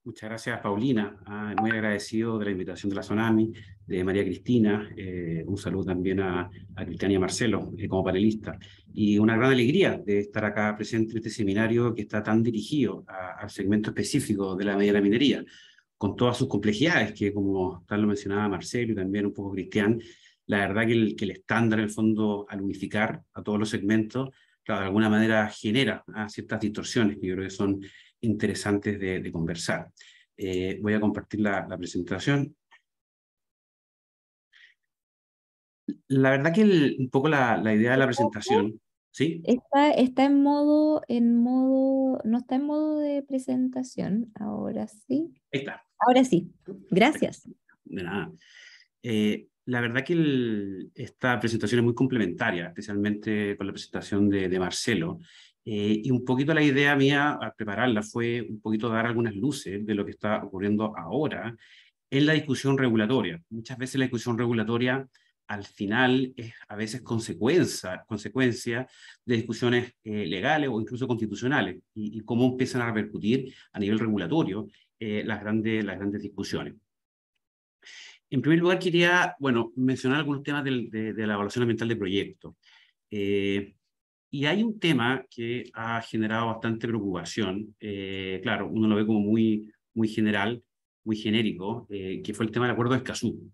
Muchas gracias, Paulina. Muy agradecido de la invitación de la Sonami, de María Cristina. Un saludo también a Cristian y a Marcelo como panelistas. Y una gran alegría de estar acá presente en este seminario que está tan dirigido al segmento específico de la mediana minería, con todas sus complejidades, que como tal lo mencionaba Marcelo y también un poco Cristian, la verdad que el estándar, en el fondo, al unificar a todos los segmentos, claro, de alguna manera genera ciertas distorsiones que yo creo que son interesantes de conversar. Voy a compartir la presentación. La verdad que un poco la idea de la presentación, ¿sí? Está en modo, no está en modo de presentación, ahora sí. Ahí está. Ahora sí, gracias. De nada. La verdad que esta presentación es muy complementaria, especialmente con la presentación de Marcelo. Y un poquito la idea mía al prepararla fue un poquito dar algunas luces de lo que está ocurriendo ahora en la discusión regulatoria. Muchas veces la discusión regulatoria al final es a veces consecuencia de discusiones legales o incluso constitucionales y cómo empiezan a repercutir a nivel regulatorio las grandes discusiones. En primer lugar, quería mencionar algunos temas de la evaluación ambiental de proyectos. Y hay un tema que ha generado bastante preocupación. Claro, uno lo ve como muy general, muy genérico, que fue el tema del Acuerdo de Escazú.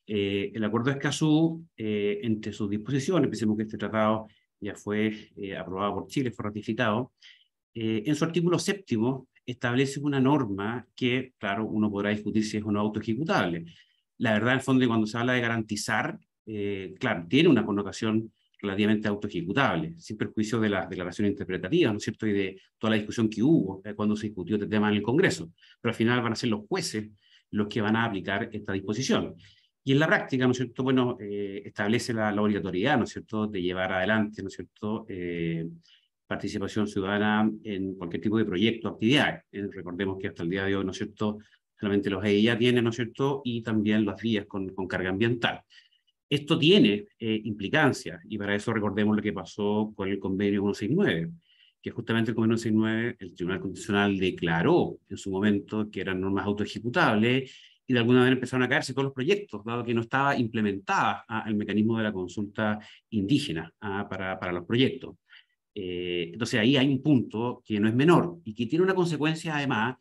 El Acuerdo de Escazú, entre sus disposiciones, pensemos que este tratado ya fue aprobado por Chile, fue ratificado, en su artículo 7º establece una norma que, claro, uno podrá discutir si es o no autoejecutable. La verdad, en el fondo, cuando se habla de garantizar, claro, tiene una connotación relativamente autoejecutable, sin perjuicio de las declaraciones interpretativas, ¿no es cierto?, y de toda la discusión que hubo cuando se discutió este tema en el Congreso. Pero al final van a ser los jueces los que van a aplicar esta disposición. Y en la práctica, ¿no es cierto?, establece la obligatoriedad, ¿no es cierto?, de llevar adelante, ¿no es cierto?, participación ciudadana en cualquier tipo de proyecto o actividades. Recordemos que hasta el día de hoy, ¿no es cierto?, solamente los EIA tienen, ¿no es cierto?, y también las vías con carga ambiental. Esto tiene implicancias, y para eso recordemos lo que pasó con el convenio 169, que justamente el convenio 169, el Tribunal Constitucional declaró en su momento que eran normas autoejecutables, y de alguna manera empezaron a caerse todos los proyectos, dado que no estaba implementada el mecanismo de la consulta indígena para los proyectos. Entonces ahí hay un punto que no es menor, y que tiene una consecuencia además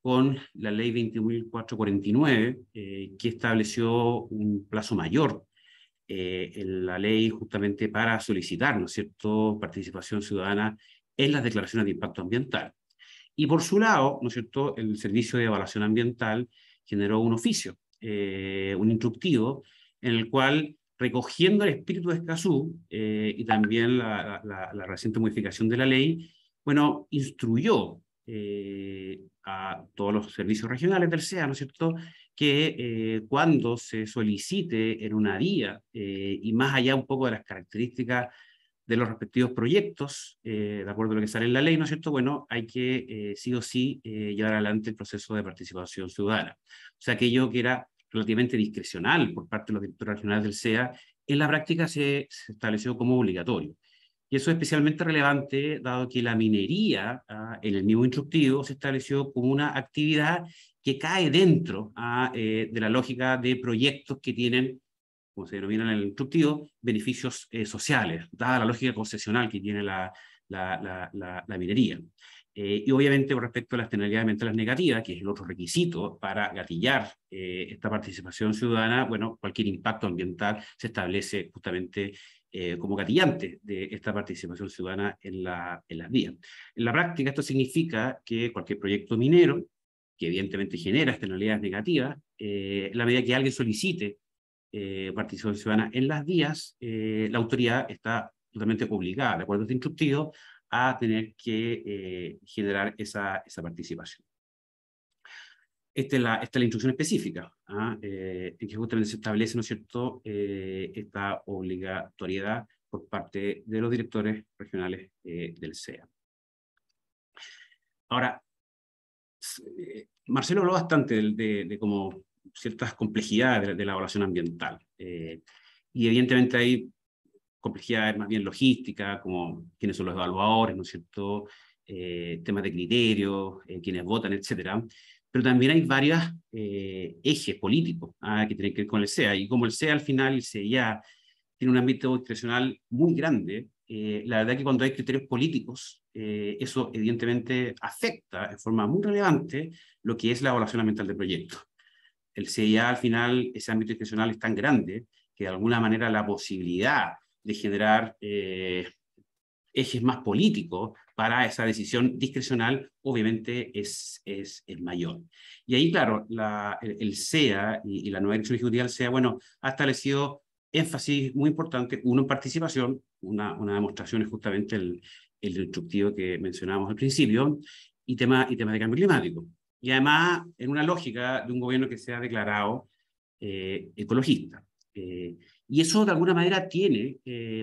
con la ley 21.449, que estableció un plazo mayor en la ley justamente para solicitar, ¿no es cierto?, participación ciudadana en las declaraciones de impacto ambiental. Y por su lado, ¿no es cierto?, el Servicio de Evaluación Ambiental generó un oficio, un instructivo, en el cual, recogiendo el espíritu de Escazú y también la reciente modificación de la ley, bueno, instruyó a todos los servicios regionales del SEA, ¿no es cierto?, que cuando se solicite en una vía, y más allá un poco de las características de los respectivos proyectos, de acuerdo a lo que sale en la ley, ¿no es cierto? Bueno, hay que sí o sí llevar adelante el proceso de participación ciudadana. O sea, aquello que era relativamente discrecional por parte de los directores regionales del SEA, en la práctica se estableció como obligatorio. Y eso es especialmente relevante, dado que la minería, en el mismo instructivo, se estableció como una actividad que cae dentro de la lógica de proyectos que tienen, como se denomina en el instructivo, beneficios sociales, dada la lógica concesional que tiene la minería. Y obviamente con respecto a las externalidades ambientales negativas, que es el otro requisito para gatillar esta participación ciudadana, bueno, cualquier impacto ambiental se establece justamente como gatillante de esta participación ciudadana en las vías. En la práctica esto significa que cualquier proyecto minero, que evidentemente genera externalidades negativas, en la medida que alguien solicite participación ciudadana en las vías, la autoridad está totalmente obligada, de acuerdo a este instructivo, a tener que generar esa participación. Esta es la instrucción específica, en que justamente se establece, ¿no es cierto?, esta obligatoriedad por parte de los directores regionales del SEA. Ahora, Marcelo habló bastante de como ciertas complejidades de la evaluación ambiental, y evidentemente hay complejidades más bien logísticas, como quiénes son los evaluadores, ¿no es cierto?, temas de criterios, quiénes votan, etcétera. Pero también hay varios ejes políticos que tienen que ver con el SEA, y como el SEA al final, el CIA, tiene un ámbito discrecional muy grande, la verdad que cuando hay criterios políticos, eso evidentemente afecta en forma muy relevante lo que es la evaluación ambiental del proyecto. El CIA al final, ese ámbito discrecional es tan grande que de alguna manera la posibilidad de generar ejes más políticos para esa decisión discrecional obviamente es mayor. Y ahí, claro, el SEA y la nueva dirección ejecutiva del SEA, bueno, ha establecido énfasis muy importante, uno en participación, una demostración es justamente el instructivo que mencionábamos al principio, y tema de cambio climático. Y además, en una lógica de un gobierno que se ha declarado ecologista. Y eso de alguna manera tiene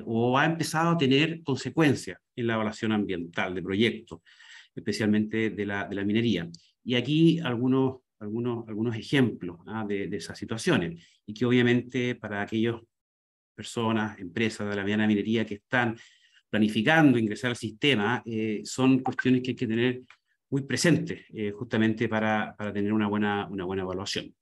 o ha empezado a tener consecuencias en la evaluación ambiental de proyectos, especialmente de la minería. Y aquí algunos ejemplos de esas situaciones, y que obviamente para aquellas personas, empresas de la mediana minería que están planificando ingresar al sistema, son cuestiones que hay que tener muy presentes justamente para tener una buena evaluación.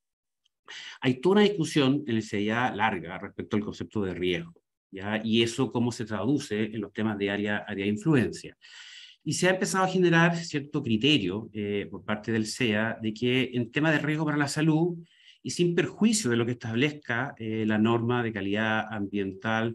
Hay toda una discusión en el CIA larga respecto al concepto de riesgo, ¿ya? Y eso cómo se traduce en los temas de área de influencia. Y se ha empezado a generar cierto criterio por parte del SEA de que en tema de riesgo para la salud, y sin perjuicio de lo que establezca la norma de calidad ambiental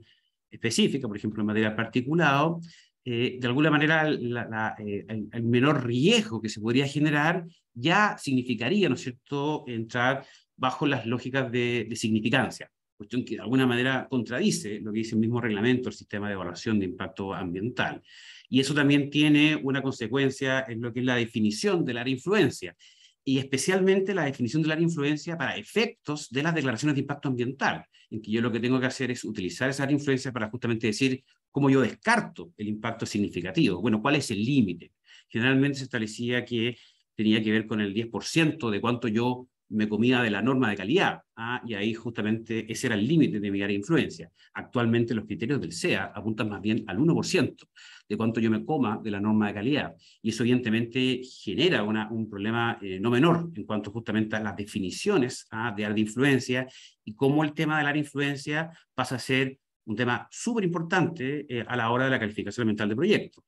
específica, por ejemplo en materia de particulado, de alguna manera el menor riesgo que se podría generar ya significaría, ¿no es cierto?, entrar bajo las lógicas de significancia, cuestión que de alguna manera contradice lo que dice el mismo reglamento del sistema de evaluación de impacto ambiental. Y eso también tiene una consecuencia en lo que es la definición del área de influencia, y especialmente la definición del área de influencia para efectos de las declaraciones de impacto ambiental, en que yo lo que tengo que hacer es utilizar esa área de influencia para justamente decir cómo yo descarto el impacto significativo. Bueno, ¿cuál es el límite? Generalmente se establecía que tenía que ver con el 10% de cuánto yo me comía de la norma de calidad, y ahí justamente ese era el límite de mi área de influencia. Actualmente los criterios del SEA apuntan más bien al 1% de cuánto yo me coma de la norma de calidad, y eso evidentemente genera un problema no menor en cuanto justamente a las definiciones de área de influencia, y cómo el tema del área de influencia pasa a ser un tema súper importante a la hora de la calificación ambiental de proyectos.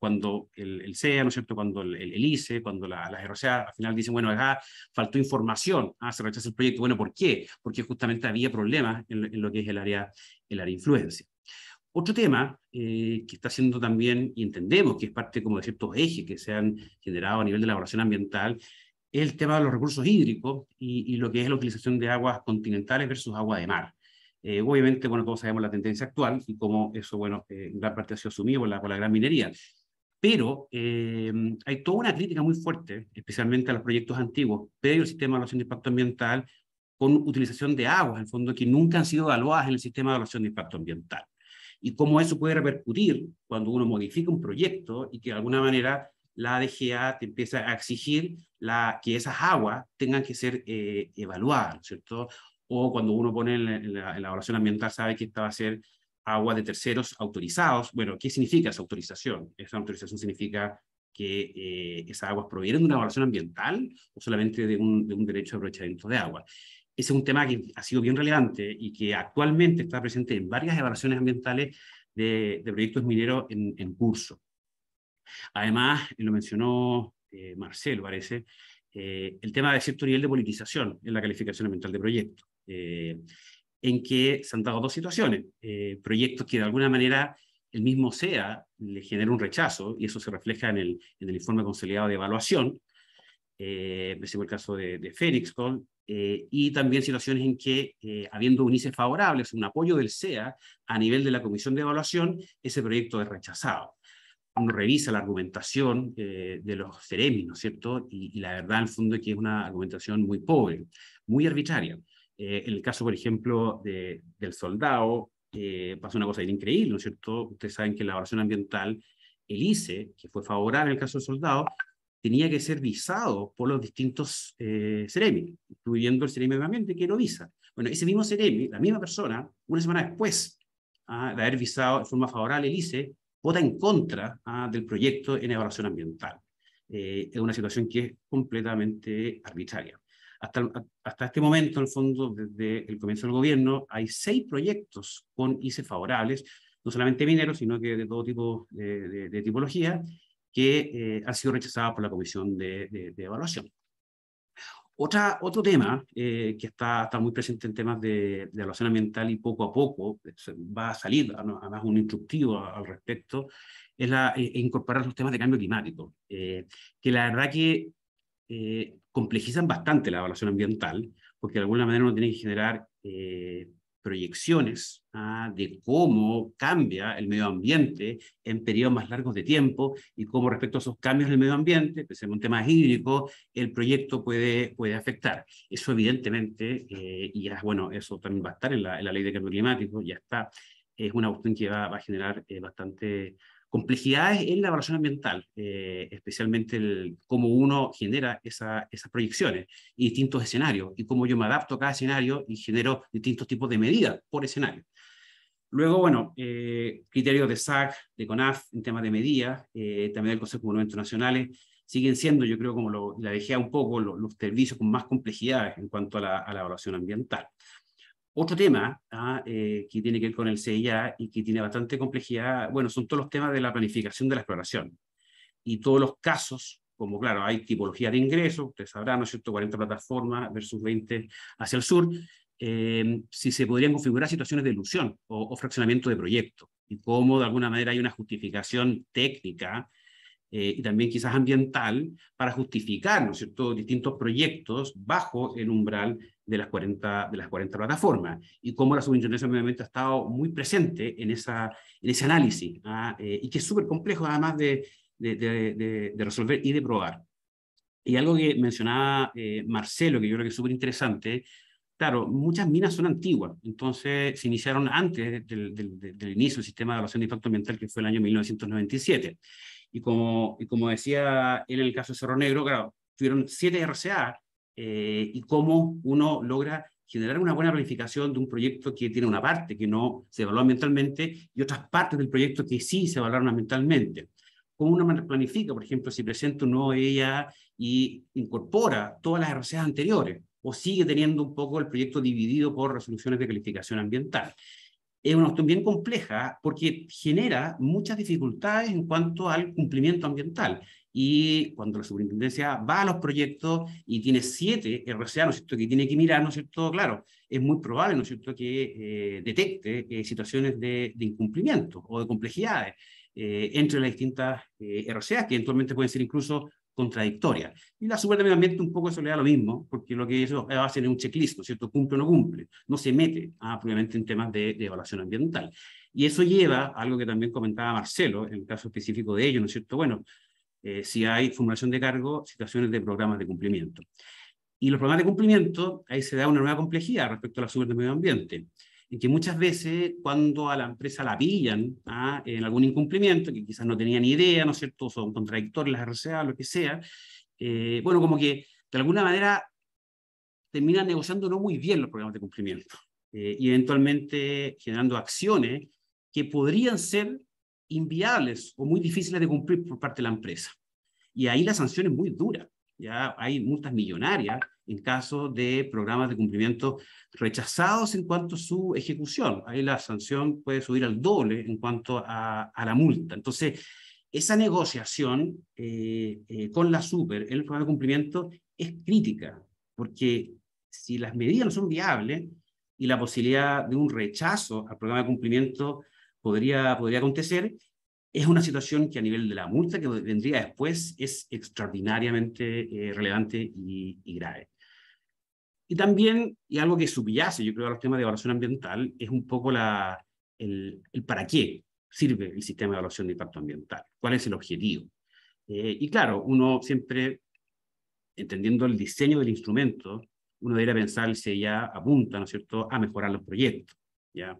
cuando el CEA, ¿no es cierto?, cuando el ICE, cuando las RCA al final dicen, bueno, acá faltó información, se rechaza el proyecto. Bueno, ¿por qué? Porque justamente había problemas en lo que es el área de influencia. Otro tema que está siendo también, y entendemos que es parte como de ciertos ejes que se han generado a nivel de la evaluación ambiental, es el tema de los recursos hídricos y lo que es la utilización de aguas continentales versus agua de mar. Obviamente, bueno, todos sabemos la tendencia actual y cómo eso, bueno, en gran parte ha sido asumido por la gran minería. Pero hay toda una crítica muy fuerte, especialmente a los proyectos antiguos, previo al sistema de evaluación de impacto ambiental, con utilización de aguas, en el fondo, que nunca han sido evaluadas en el sistema de evaluación de impacto ambiental. Y cómo eso puede repercutir cuando uno modifica un proyecto y que de alguna manera la DGA te empieza a exigir que esas aguas tengan que ser evaluadas, ¿cierto? O cuando uno pone en la evaluación ambiental, sabe que esta va a ser agua de terceros autorizados. Bueno, ¿qué significa esa autorización? Esa autorización significa que esas aguas provienen de una evaluación ambiental o solamente de un derecho de aprovechamiento de agua. Ese es un tema que ha sido bien relevante y que actualmente está presente en varias evaluaciones ambientales de proyectos mineros en curso. Además, lo mencionó Marcelo, parece, el tema de cierto nivel de politización en la calificación ambiental de proyectos, en que se han dado dos situaciones. Proyectos que de alguna manera el mismo SEA le genera un rechazo, y eso se refleja en el informe consolidado de evaluación, ese fue el caso de Ferixcol, y también situaciones en que, habiendo un ICE favorable, o sea, un apoyo del SEA a nivel de la comisión de evaluación, ese proyecto es rechazado. Uno revisa la argumentación de los CEREMI, ¿no es cierto? Y la verdad, en el fondo, es que es una argumentación muy pobre, muy arbitraria. En el caso, por ejemplo, del Soldado, pasa una cosa increíble, ¿no es cierto? Ustedes saben que en la evaluación ambiental, el ICE, que fue favorable en el caso del Soldado, tenía que ser visado por los distintos CEREMI, incluyendo el CEREMI de Medio Ambiente, que lo visa. Bueno, ese mismo CEREMI, la misma persona, una semana después de haber visado de forma favorable el ICE, vota en contra del proyecto en evaluación ambiental. Es una situación que es completamente arbitraria. Hasta este momento, en el fondo, desde el comienzo del gobierno, hay 6 proyectos con ICE favorables, no solamente mineros, sino que de todo tipo de tipología, que han sido rechazados por la Comisión de Evaluación. Otro tema que está muy presente en temas de evaluación ambiental y poco a poco va a salir, además un instructivo al respecto, es incorporar los temas de cambio climático, que la verdad que complejizan bastante la evaluación ambiental, porque de alguna manera uno tiene que generar proyecciones de cómo cambia el medio ambiente en periodos más largos de tiempo y cómo respecto a esos cambios del medio ambiente, especialmente en temas hídricos, el proyecto puede afectar. Eso evidentemente, y ya, bueno, eso también va a estar en la ley de cambio climático, ya está, es una cuestión que va a generar bastante complejidades en la evaluación ambiental, especialmente cómo uno genera esas proyecciones y distintos escenarios, y cómo yo me adapto a cada escenario y genero distintos tipos de medidas por escenario. Luego, bueno, criterios de SAC, de CONAF en temas de medidas, también del Consejo de Monumentos Nacionales, siguen siendo, yo creo, como la dejé un poco, los servicios con más complejidades en cuanto a la evaluación ambiental. Otro tema que tiene que ver con el CIA y que tiene bastante complejidad, bueno, son todos los temas de la planificación de la exploración. Y todos los casos, como claro, hay tipología de ingresos, ustedes sabrán, ¿no es cierto?, 40 plataformas versus 20 hacia el sur, si se podrían configurar situaciones de ilusión o fraccionamiento de proyectos, y cómo de alguna manera hay una justificación técnica y también quizás ambiental para justificar, ¿no es cierto?, distintos proyectos bajo el umbral de las 40 plataformas, y cómo la Superintendencia de Medio Ambiente ha estado muy presente en ese análisis, y que es súper complejo además de resolver y de probar. Y algo que mencionaba Marcelo, que yo creo que es súper interesante, claro, muchas minas son antiguas, entonces se iniciaron antes del inicio del sistema de evaluación de impacto ambiental, que fue el año 1997. Y como decía él en el caso de Cerro Negro, claro, tuvieron 7 RCA, y cómo uno logra generar una buena planificación de un proyecto que tiene una parte que no se evalúa ambientalmente y otras partes del proyecto que sí se evaluaron ambientalmente. ¿Cómo uno planifica, por ejemplo, si presenta un nuevo EIA y incorpora todas las RCA anteriores, o sigue teniendo un poco el proyecto dividido por resoluciones de calificación ambiental? es una cuestión bien compleja porque genera muchas dificultades en cuanto al cumplimiento ambiental. Y cuando la superintendencia va a los proyectos y tiene 7 RCA, ¿no es cierto?, que tiene que mirar, ¿no es cierto?, claro, es muy probable, ¿no es cierto?, que detecte situaciones de incumplimiento o de complejidades entre las distintas RCA, que eventualmente pueden ser incluso contradictorias. Y la Super de Medio Ambiente un poco eso le da lo mismo, porque lo que eso hacen es un checklist, ¿no es cierto?, cumple o no cumple, no se mete propiamente en temas de evaluación ambiental. Y eso lleva a algo que también comentaba Marcelo, en el caso específico de ellos, ¿no es cierto?, bueno, si hay formulación de cargo, situaciones de programas de cumplimiento. Y los programas de cumplimiento, ahí se da una nueva complejidad respecto a la Super de Medio Ambiente, en que muchas veces cuando a la empresa la pillan en algún incumplimiento, que quizás no tenía ni idea, ¿no es cierto?, son contradictorias las RCA, lo que sea, bueno, como que de alguna manera terminan negociando no muy bien los programas de cumplimiento y eventualmente generando acciones que podrían ser inviables o muy difíciles de cumplir por parte de la empresa. Y ahí la sanción es muy dura. Ya hay multas millonarias en caso de programas de cumplimiento rechazados en cuanto a su ejecución. Ahí la sanción puede subir al doble en cuanto a la multa. Entonces, esa negociación con la Super en el programa de cumplimiento es crítica, porque si las medidas no son viables y la posibilidad de un rechazo al programa de cumplimiento podría acontecer, es una situación que a nivel de la multa que vendría después es extraordinariamente relevante y grave. Y también, y algo que subyace, yo creo, a los temas de evaluación ambiental, es un poco el para qué sirve el sistema de evaluación de impacto ambiental, cuál es el objetivo. Y claro, uno siempre, entendiendo el diseño del instrumento, uno debería pensar si ya apunta, ¿no es cierto?, a mejorar los proyectos, ¿ya?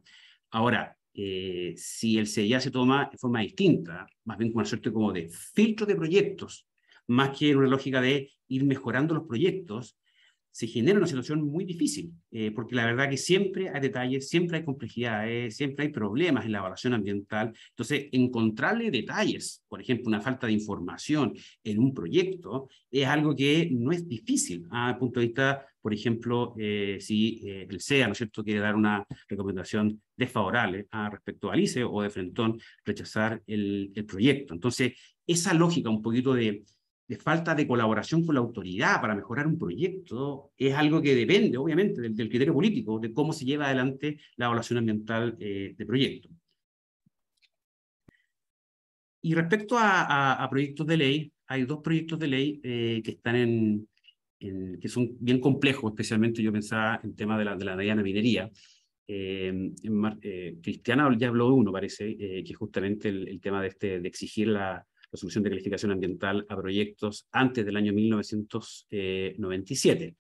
Ahora, si el CIA se toma de forma distinta, más bien con una suerte como de filtro de proyectos, más que en una lógica de ir mejorando los proyectos, se genera una situación muy difícil, porque la verdad que siempre hay detalles, siempre hay complejidades, siempre hay problemas en la evaluación ambiental. Entonces, encontrarle detalles, por ejemplo, una falta de información en un proyecto, es algo que no es difícil, desde el punto de vista, por ejemplo, si el SEA, ¿no es cierto?, quiere dar una recomendación desfavorable respecto al ICE o de frentón rechazar el proyecto. Entonces, esa lógica un poquito de falta de colaboración con la autoridad para mejorar un proyecto es algo que depende, obviamente, del criterio político, de cómo se lleva adelante la evaluación ambiental de proyectos. Y respecto a proyectos de ley, hay 2 proyectos de ley que están que son bien complejos, especialmente yo pensaba en tema de la mediana minería. Cristiana ya habló de uno, parece, que es justamente el tema de exigir la solución de calificación ambiental a proyectos antes del año 1997.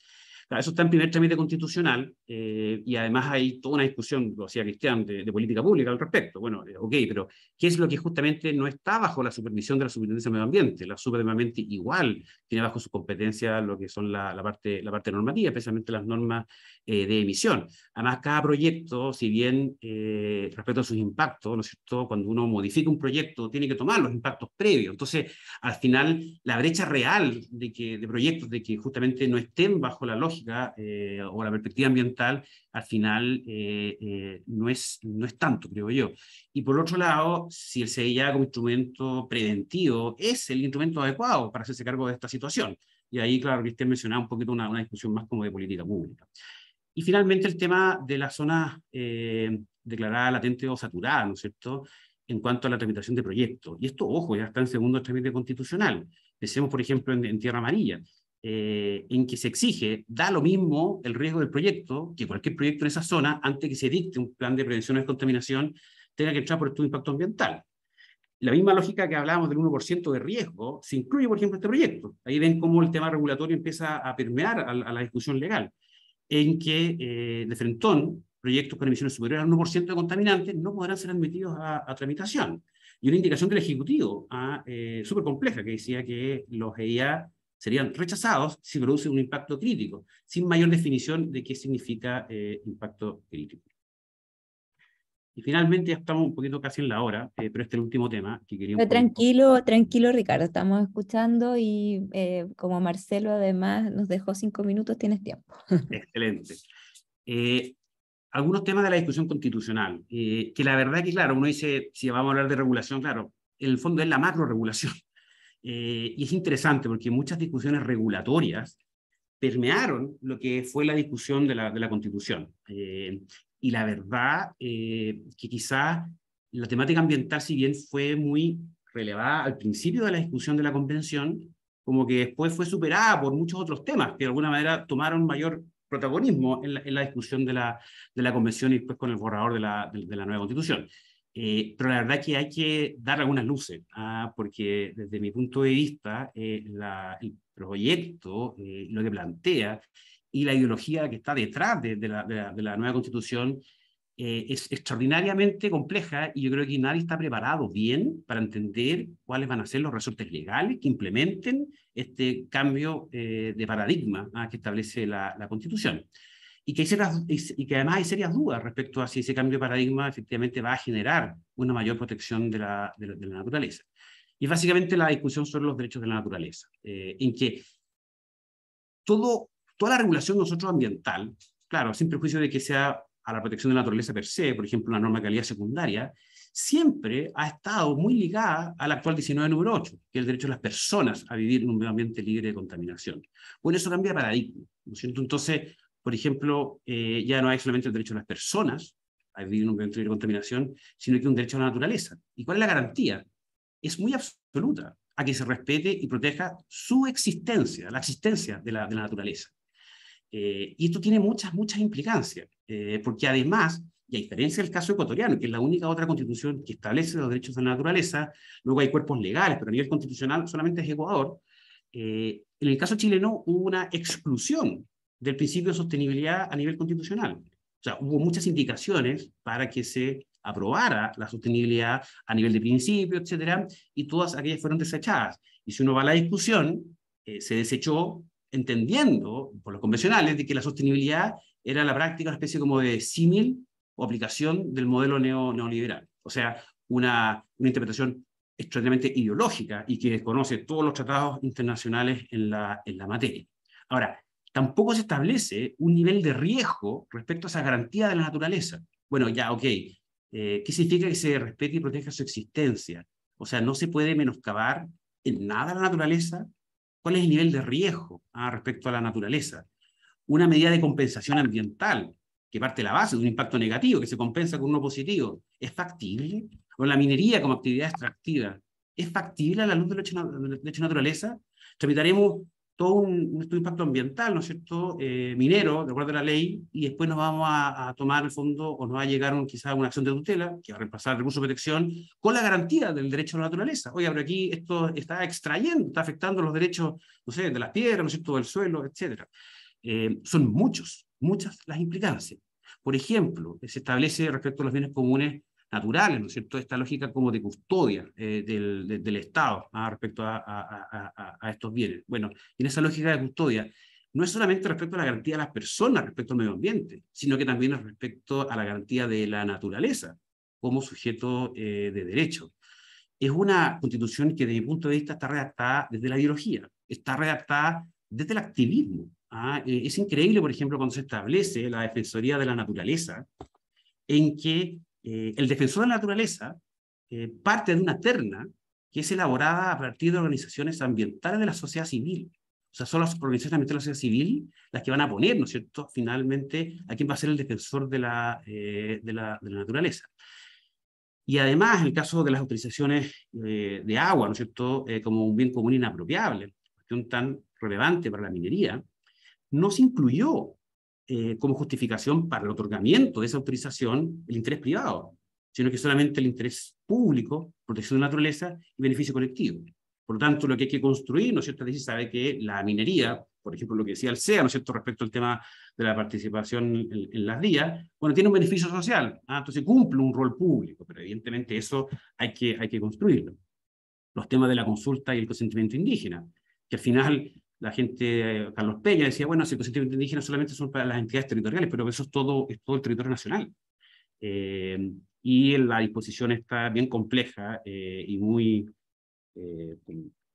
Claro, eso está en primer trámite constitucional y además hay toda una discusión, lo decía Cristian, de política pública al respecto. Bueno, ok, pero ¿qué es lo que justamente no está bajo la supervisión de la Superintendencia de Medio Ambiente? La Super de Medio Ambiente igual tiene bajo su competencia lo que son la parte normativa, especialmente las normas de emisión. Además, cada proyecto, si bien respecto a sus impactos, ¿no es cierto?, cuando uno modifica un proyecto, tiene que tomar los impactos previos. Entonces, al final, la brecha real de proyectos de que justamente no estén bajo la lógica o la perspectiva ambiental, al final no es tanto, creo yo. Y por otro lado, si el CIA como instrumento preventivo es el instrumento adecuado para hacerse cargo de esta situación. Y ahí, claro, Cristian mencionaba un poquito una discusión más como de política pública. Y finalmente el tema de las zonas declaradas latente o saturadas, ¿no es cierto?, en cuanto a la tramitación de proyectos. Y esto, ojo, ya está en segundo trámite constitucional. Pensemos, por ejemplo, en Tierra Amarilla, en que se exige, da lo mismo el riesgo del proyecto, que cualquier proyecto en esa zona, antes que se dicte un plan de prevención de contaminación, tenga que entrar por estudio de impacto ambiental. La misma lógica que hablábamos del 1% de riesgo, se incluye, por ejemplo, este proyecto. Ahí ven cómo el tema regulatorio empieza a permear a la discusión legal, en que de frentón, proyectos con emisiones superiores al 1% de contaminantes no podrán ser admitidos a tramitación. Y una indicación del Ejecutivo súper compleja que decía que los EIA serían rechazados si produce un impacto crítico, sin mayor definición de qué significa impacto crítico. Y finalmente, ya estamos un poquito casi en la hora, pero este es el último tema que quería... Tranquilo, tranquilo, Ricardo, estamos escuchando y como Marcelo además nos dejó 5 minutos, tienes tiempo. Excelente. algunos temas de la discusión constitucional, que la verdad que, claro, uno dice, si vamos a hablar de regulación, claro, en el fondo es la macro-regulación. Y es interesante porque muchas discusiones regulatorias permearon lo que fue la discusión de la Constitución. Y la verdad que quizás la temática ambiental, si bien fue muy relevada al principio de la discusión de la Convención, como que después fue superada por muchos otros temas que de alguna manera tomaron mayor protagonismo en la discusión de la Convención y después con el borrador de la nueva Constitución. Pero la verdad que hay que dar algunas luces, porque desde mi punto de vista, el proyecto, lo que plantea y la ideología que está detrás de la nueva Constitución es extraordinariamente compleja y yo creo que nadie está preparado bien para entender cuáles van a ser los resortes legales que implementen este cambio de paradigma que establece la Constitución. Y que además hay serias dudas respecto a si ese cambio de paradigma efectivamente va a generar una mayor protección de la naturaleza. Y básicamente la discusión sobre los derechos de la naturaleza, en que toda la regulación nosotros ambiental, claro, sin prejuicio de que sea a la protección de la naturaleza per se, por ejemplo, la norma de calidad secundaria, siempre ha estado muy ligada al actual 19 número 8, que es el derecho de las personas a vivir en un medio ambiente libre de contaminación. Bueno, eso cambia paradigma, ¿no es cierto? Entonces, por ejemplo, ya no hay solamente el derecho de las personas a vivir en un medio ambiente libre de contaminación, sino que un derecho a la naturaleza. ¿Y cuál es la garantía? Es muy absoluta, a que se respete y proteja su existencia, la existencia de la naturaleza. Y esto tiene muchas implicancias, porque además, y a diferencia del caso ecuatoriano, que es la única otra constitución que establece los derechos de la naturaleza, luego hay cuerpos legales, pero a nivel constitucional solamente es Ecuador, en el caso chileno hubo una exclusión del principio de sostenibilidad a nivel constitucional. O sea, hubo muchas indicaciones para que se aprobara la sostenibilidad a nivel de principio, etcétera, y todas aquellas fueron desechadas. Y si uno va a la discusión, se desechó entendiendo por los convencionales de que la sostenibilidad era la práctica, una especie como de símil o aplicación del modelo neoliberal. O sea, una interpretación extraordinariamente ideológica y que desconoce todos los tratados internacionales en la materia. Ahora, tampoco se establece un nivel de riesgo respecto a esa garantía de la naturaleza. Bueno, ya, ok, ¿qué significa que se respete y proteja su existencia? O sea, no se puede menoscabar en nada la naturaleza. ¿Cuál es el nivel de riesgo respecto a la naturaleza? Una medida de compensación ambiental, que parte de la base de un impacto negativo, que se compensa con uno positivo, ¿es factible? ¿O la minería como actividad extractiva, es factible a la luz del derecho de naturaleza? Tramitaremos todo nuestro impacto ambiental, ¿no es cierto?, minero, de acuerdo a la ley, y después nos vamos a tomar el fondo, o nos va a llegar quizás una acción de tutela, que va a reemplazar el recurso de protección, con la garantía del derecho a la naturaleza. Oye, pero aquí esto está extrayendo, está afectando los derechos, no sé, de las piedras, ¿no es cierto?, del suelo, etc. Son muchas las implicancias. Por ejemplo, se establece respecto a los bienes comunes naturales, ¿no es cierto?, esta lógica como de custodia del Estado respecto a estos bienes. Bueno, en esa lógica de custodia, no es solamente respecto a la garantía de las personas respecto al medio ambiente, sino que también es respecto a la garantía de la naturaleza como sujeto de derecho. Es una constitución que desde mi punto de vista está redactada desde la ideología, está redactada desde el activismo. Es increíble, por ejemplo, cuando se establece la Defensoría de la Naturaleza, en que el defensor de la naturaleza parte de una terna que es elaborada a partir de organizaciones ambientales de la sociedad civil. O sea, son las organizaciones ambientales de la sociedad civil las que van a poner, ¿no es cierto?, finalmente a quién va a ser el defensor de la naturaleza. Y además, en el caso de las autorizaciones de agua, ¿no es cierto?, como un bien común inapropiable, cuestión tan relevante para la minería, no se incluyó como justificación para el otorgamiento de esa autorización el interés privado, sino que solamente el interés público, protección de la naturaleza y beneficio colectivo. Por lo tanto, lo que hay que construir, ¿no es cierto?, es decir, sabe que la minería, por ejemplo, lo que decía el CEA, ¿no es cierto?, respecto al tema de la participación en las vías, bueno, tiene un beneficio social, entonces cumple un rol público, pero evidentemente eso hay que construirlo. Los temas de la consulta y el consentimiento indígena, que al final la gente, Carlos Peña decía, bueno, si el consentimiento indígena solamente son para las entidades territoriales, pero eso es todo el territorio nacional. Y la disposición está bien compleja y muy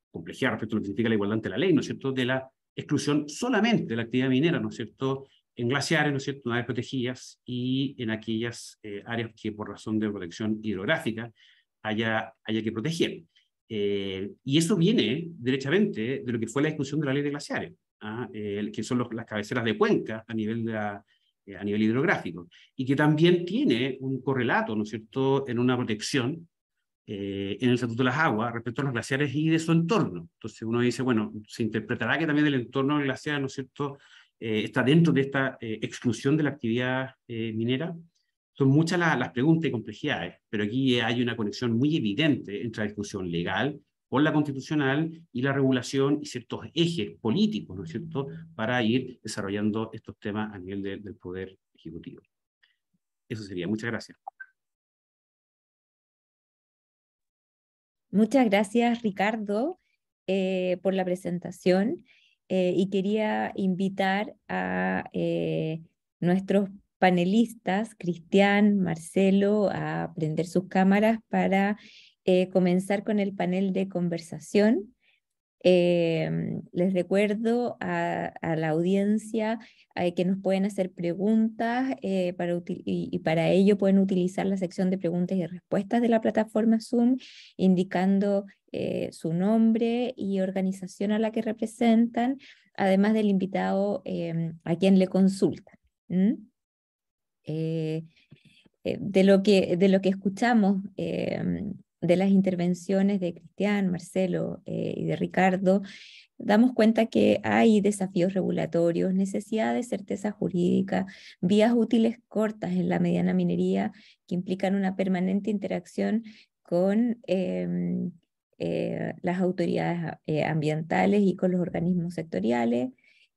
complejidad respecto a lo que significa la igualdad ante la ley, ¿no es cierto?, de la exclusión solamente de la actividad minera, ¿no es cierto?, en glaciares, ¿no es cierto?, en áreas protegidas y en aquellas áreas que por razón de protección hidrográfica haya que proteger. Y eso viene derechamente de lo que fue la discusión de la ley de glaciares, que son las cabeceras de cuenca a nivel, a nivel hidrográfico, y que también tiene un correlato, ¿no es cierto?, en una protección en el Estatuto de las Aguas respecto a los glaciares y de su entorno. Entonces uno dice, bueno, se interpretará que también el entorno glaciar, ¿no es cierto?, está dentro de esta exclusión de la actividad minera. Son muchas las preguntas y complejidades, pero aquí hay una conexión muy evidente entre la discusión legal con la constitucional y la regulación y ciertos ejes políticos, ¿no es cierto?, para ir desarrollando estos temas a nivel del Poder Ejecutivo. Eso sería. Muchas gracias. Muchas gracias, Ricardo, por la presentación, y quería invitar a nuestros panelistas, Cristian, Marcelo, a prender sus cámaras para comenzar con el panel de conversación. Les recuerdo a la audiencia que nos pueden hacer preguntas y para ello pueden utilizar la sección de preguntas y respuestas de la plataforma Zoom, indicando su nombre y organización a la que representan, además del invitado a quien le consultan. De lo que escuchamos de las intervenciones de Cristian, Marcelo y de Ricardo, damos cuenta que hay desafíos regulatorios, necesidad de certeza jurídica, vías útiles cortas en la mediana minería que implican una permanente interacción con las autoridades ambientales y con los organismos sectoriales,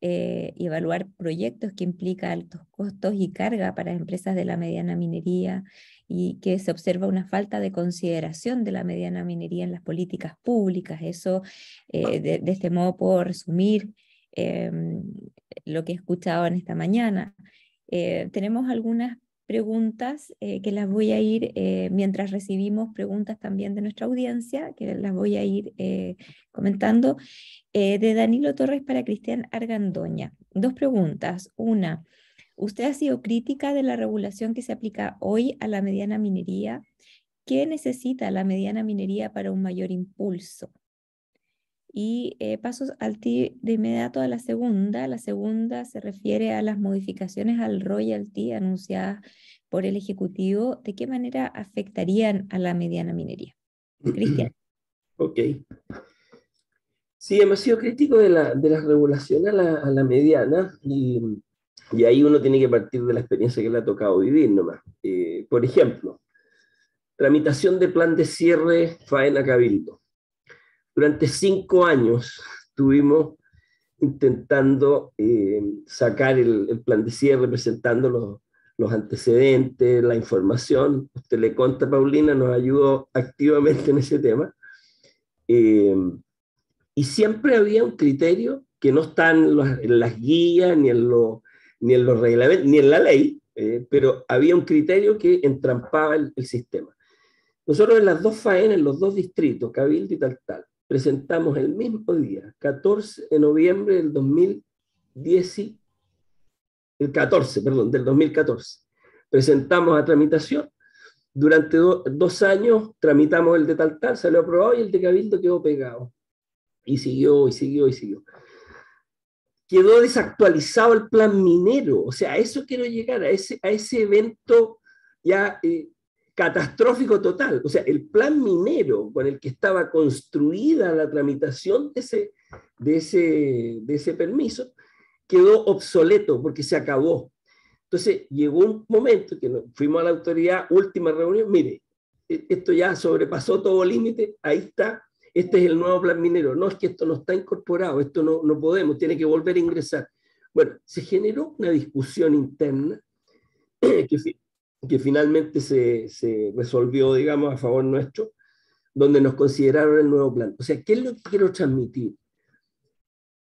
y evaluar proyectos que implican altos costos y carga para empresas de la mediana minería, y que se observa una falta de consideración de la mediana minería en las políticas públicas. Eso, de este modo, puedo resumir lo que he escuchado en esta mañana. Tenemos algunas preguntas que las voy a ir, mientras recibimos preguntas también de nuestra audiencia, que las voy a ir comentando. De Danilo Torres para Cristian Argandoña. Dos preguntas. Una, ¿usted ha sido crítica de la regulación que se aplica hoy a la mediana minería? ¿Qué necesita la mediana minería para un mayor impulso? Y paso de inmediato a la segunda. La segunda se refiere a las modificaciones al royalty anunciadas por el Ejecutivo. ¿De qué manera afectarían a la mediana minería? Cristian. Ok. Sí, hemos sido críticos de la regulación a la mediana, y ahí uno tiene que partir de la experiencia que le ha tocado vivir nomás. Por ejemplo, tramitación de plan de cierre faena cabildo. Durante 5 años estuvimos intentando sacar el plan de cierre, presentando los antecedentes, la información. Usted le conta, Paulina, nos ayudó activamente en ese tema. Y siempre había un criterio que no está en las guías, ni en los reglamentos, ni en la ley, pero había un criterio que entrampaba el sistema. Nosotros en las dos faenas, en los dos distritos, Cabildo y Taltal, presentamos el mismo día, 14 de noviembre del 2014. Presentamos a tramitación. Durante 2 años tramitamos el de Taltal, salió aprobado, y el de Cabildo quedó pegado. Y siguió, y siguió, y siguió. Quedó desactualizado el plan minero. O sea, a eso quiero llegar, a ese evento ya catastrófico total. O sea, el plan minero con el que estaba construida la tramitación de ese permiso quedó obsoleto porque se acabó. Entonces llegó un momento que fuimos a la autoridad, última reunión, mire, esto ya sobrepasó todo límite, ahí está. Este es el nuevo plan minero. No, es que esto no está incorporado, esto no podemos, tiene que volver a ingresar. Bueno, se generó una discusión interna que finalmente se resolvió, digamos, a favor nuestro, donde nos consideraron el nuevo plan. O sea, ¿qué es lo que quiero transmitir?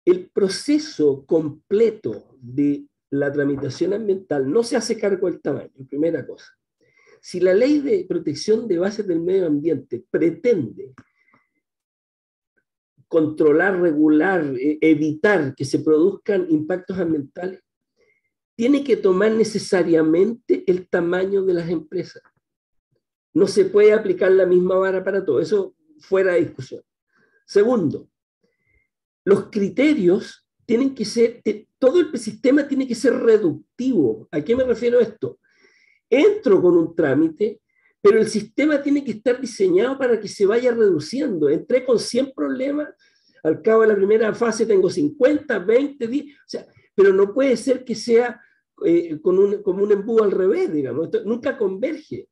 El proceso completo de la tramitación ambiental no se hace cargo del tamaño, primera cosa. Si la ley de protección de bases del medio ambiente pretende controlar, regular, evitar que se produzcan impactos ambientales, tiene que tomar necesariamente el tamaño de las empresas. No se puede aplicar la misma vara para todo, eso fuera de discusión. Segundo, los criterios tienen que ser, todo el sistema tiene que ser reductivo. ¿A qué me refiero a esto? Entro con un trámite, pero el sistema tiene que estar diseñado para que se vaya reduciendo. Entré con 100 problemas, al cabo de la primera fase tengo 50, 20, 10, o sea, pero no puede ser que sea como un embudo al revés, digamos. Esto nunca converge.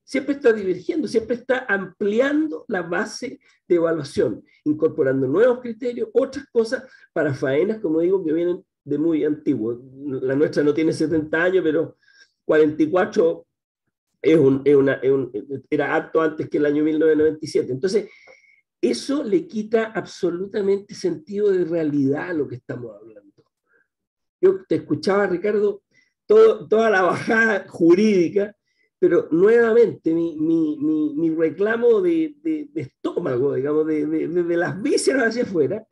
Siempre está divergiendo, siempre está ampliando la base de evaluación, incorporando nuevos criterios, otras cosas para faenas, como digo, que vienen de muy antiguo. La nuestra no tiene 70 años, pero 44 era harto antes que el año 1997. Entonces, eso le quita absolutamente sentido de realidad a lo que estamos hablando. Yo te escuchaba, Ricardo, toda la bajada jurídica, pero nuevamente mi reclamo de estómago, digamos, de las vísceras hacia afuera,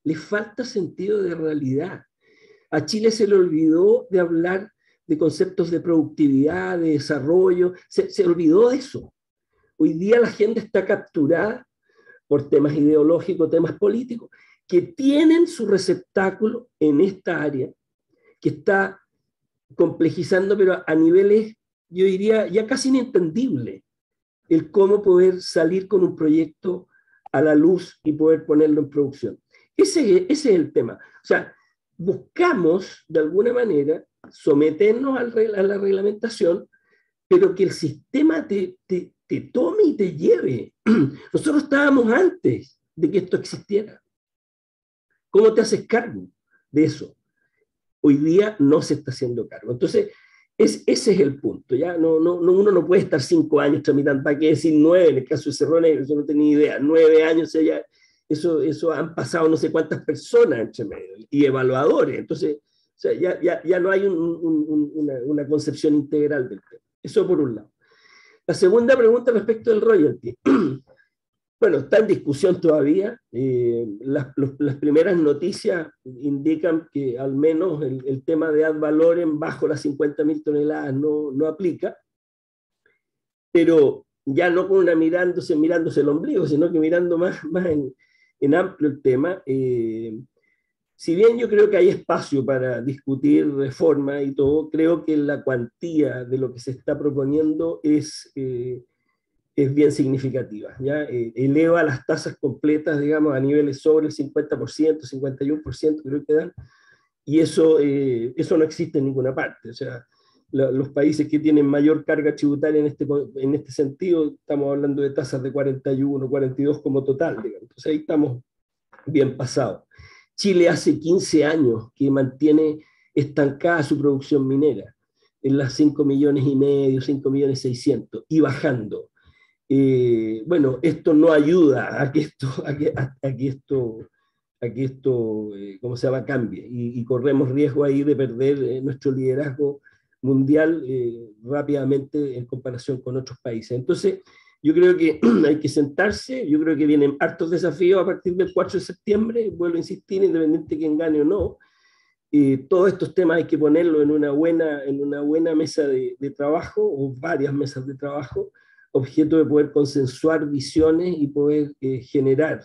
le falta sentido de realidad. A Chile se le olvidó de hablar de conceptos de productividad, de desarrollo, se olvidó de eso. Hoy día la agenda está capturada por temas ideológicos, temas políticos, que tienen su receptáculo en esta área, que está complejizando, pero a niveles, yo diría, ya casi inentendible, el cómo poder salir con un proyecto a la luz y poder ponerlo en producción. Ese es el tema. O sea, buscamos, de alguna manera, someternos a la reglamentación, pero que el sistema te tome y te lleve. Nosotros estábamos antes de que esto existiera. ¿Cómo te haces cargo de eso? Hoy día no se está haciendo cargo. Entonces, ese es el punto. ¿Ya? Uno no puede estar 5 años tramitando, ¿para qué decir 9? En el caso de Cerro Negro, yo no tenía idea. 9 años, eso han pasado no sé cuántas personas entre medio, y evaluadores. Entonces, o sea, ya no hay una concepción integral del tema. Eso por un lado. La segunda pregunta respecto del royalty. Bueno, está en discusión todavía. Las primeras noticias indican que al menos el tema de ad valorem bajo las 50.000 toneladas no aplica, pero ya no con mirándose el ombligo, sino que mirando más en amplio el tema. Si bien yo creo que hay espacio para discutir reforma y todo, creo que la cuantía de lo que se está proponiendo es bien significativa. ¿Ya? Eleva las tasas completas, digamos, a niveles sobre el 50%, 51%, creo que dan, y eso no existe en ninguna parte. O sea, los países que tienen mayor carga tributaria en este sentido, estamos hablando de tasas de 41, 42 como total, digamos. Entonces ahí estamos bien pasados. Chile hace 15 años que mantiene estancada su producción minera en las 5,5 millones, 5,600,000, y bajando. Bueno, esto no ayuda a que esto ¿cómo se llama?, cambie, y corremos riesgo ahí de perder nuestro liderazgo mundial rápidamente en comparación con otros países. Entonces, yo creo que hay que sentarse, yo creo que vienen hartos desafíos a partir del 4 de septiembre, vuelvo a insistir, independiente de quién gane o no. Todos estos temas hay que ponerlos en una buena mesa de trabajo, o varias mesas de trabajo, objeto de poder consensuar visiones y poder generar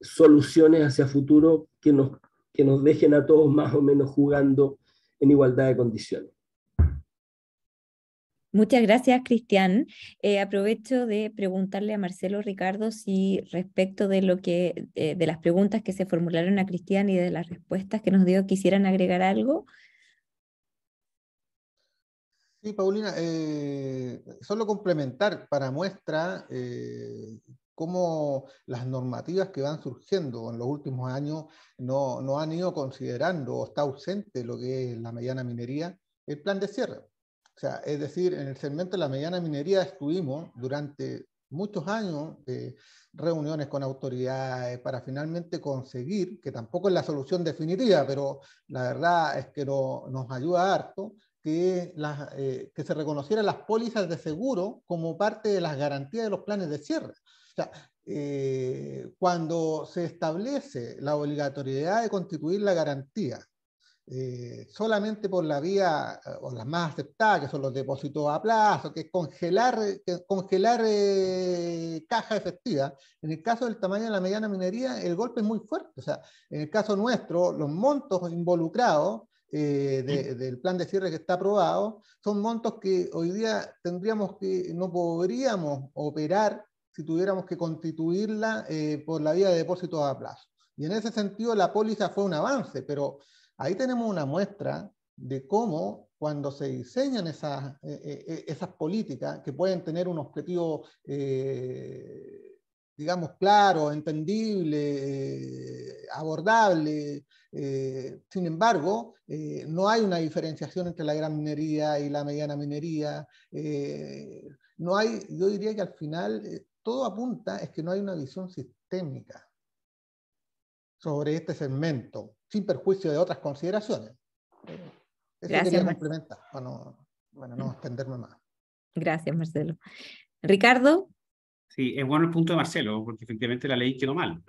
soluciones hacia futuro que nos dejen a todos más o menos jugando en igualdad de condiciones. Muchas gracias, Cristian. Aprovecho de preguntarle a Marcelo, Ricardo, si respecto de de las preguntas que se formularon a Cristian y de las respuestas que nos dio, quisieran agregar algo. Sí, Paulina, solo complementar para muestra cómo las normativas que van surgiendo en los últimos años no han ido considerando, o está ausente lo que es la mediana minería, el plan de cierre. O sea, es decir, en el segmento de la mediana minería estuvimos durante muchos años reuniones con autoridades para finalmente conseguir, que tampoco es la solución definitiva, pero la verdad es que nos ayuda harto, que se reconocieran las pólizas de seguro como parte de las garantías de los planes de cierre. O sea, cuando se establece la obligatoriedad de constituir la garantía solamente por la vía, o las más aceptadas, que son los depósitos a plazo, que es congelar caja efectiva. En el caso del tamaño de la mediana minería, el golpe es muy fuerte. O sea, en el caso nuestro, los montos involucrados del plan de cierre que está aprobado son montos que hoy día no podríamos operar si tuviéramos que constituirla por la vía de depósitos a plazo. Y en ese sentido la póliza fue un avance, pero ahí tenemos una muestra de cómo cuando se diseñan esas políticas que pueden tener un objetivo, digamos, claro, entendible, abordable, sin embargo, no hay una diferenciación entre la gran minería y la mediana minería, no hay, yo diría que al final todo apunta es que no hay una visión sistémica sobre este segmento, sin perjuicio de otras consideraciones. Eso Gracias, quería Marcelo. complementar, para no extenderme más. Gracias, Marcelo. Ricardo. Sí, es bueno el punto de Marcelo, porque efectivamente la ley quedó mal.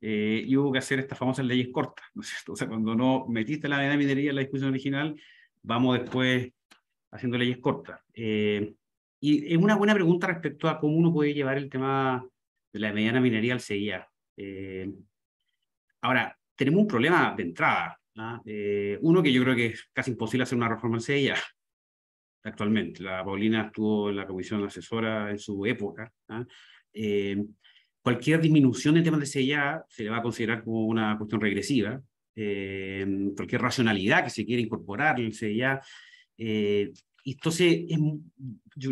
Y hubo que hacer estas famosas leyes cortas, ¿no es cierto? O sea, cuando no metiste la mediana minería en la discusión original, vamos después haciendo leyes cortas. Y es una buena pregunta respecto a cómo uno puede llevar el tema de la mediana minería al CIA. Ahora, tenemos un problema de entrada, ¿no? Uno que yo creo que es casi imposible hacer una reforma al CIA actualmente. La Paulina estuvo en la comisión asesora en su época, ¿no? Cualquier disminución de temas de CIA se le va a considerar como una cuestión regresiva. Cualquier racionalidad que se quiera incorporar en el CIA, entonces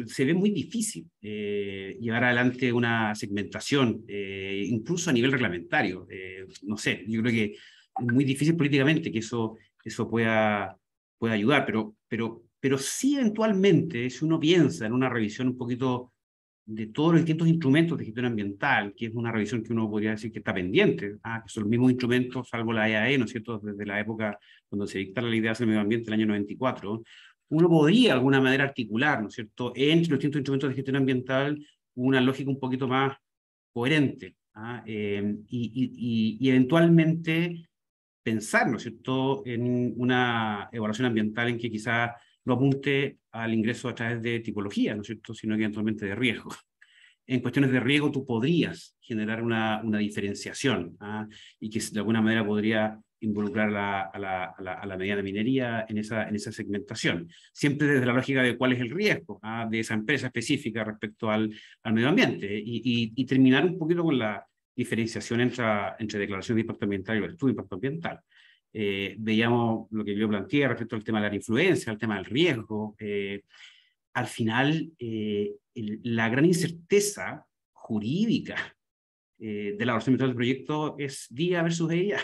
se ve muy difícil llevar adelante una segmentación, incluso a nivel reglamentario. No sé, yo creo que es muy difícil políticamente que eso pueda ayudar, pero sí eventualmente, si uno piensa en una revisión un poquito de todos los distintos instrumentos de gestión ambiental, que es una revisión que uno podría decir que está pendiente, que son los mismos instrumentos, salvo la EAE, ¿no es cierto?, desde la época cuando se dicta la Ley de Base del Medio Ambiente, el año 94, uno podría de alguna manera articular, ¿no es cierto?, entre los distintos instrumentos de gestión ambiental una lógica un poquito más coherente, y eventualmente pensar, ¿no es cierto?, en una evaluación ambiental en que quizás no apunte al ingreso a través de tipología, ¿no es cierto?, sino que eventualmente de riesgo. En cuestiones de riesgo tú podrías generar una diferenciación, y que de alguna manera podría involucrar a la mediana minería en esa segmentación, siempre desde la lógica de cuál es el riesgo de esa empresa específica respecto al medio ambiente, y terminar un poquito con la diferenciación entre declaración de impacto ambiental y el estudio de impacto ambiental. Veíamos lo que yo planteé respecto al tema de la influencia, al tema del riesgo. Al final, la gran incerteza jurídica de la elaboración del proyecto es día versus día.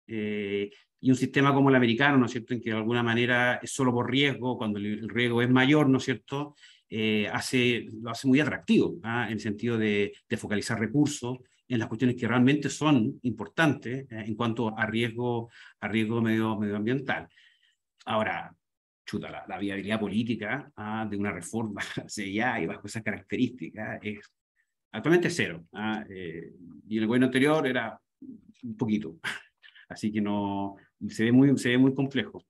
Y un sistema como el americano, ¿no es cierto?, en que de alguna manera es solo por riesgo, cuando el riesgo es mayor, ¿no es cierto?, lo hace muy atractivo, en el sentido de focalizar recursos en las cuestiones que realmente son importantes en cuanto a riesgo medioambiental. Ahora, chuta, la viabilidad política de una reforma CIA y bajo esas características es actualmente cero. Y el gobierno anterior era un poquito. Así que no, se ve muy complejo.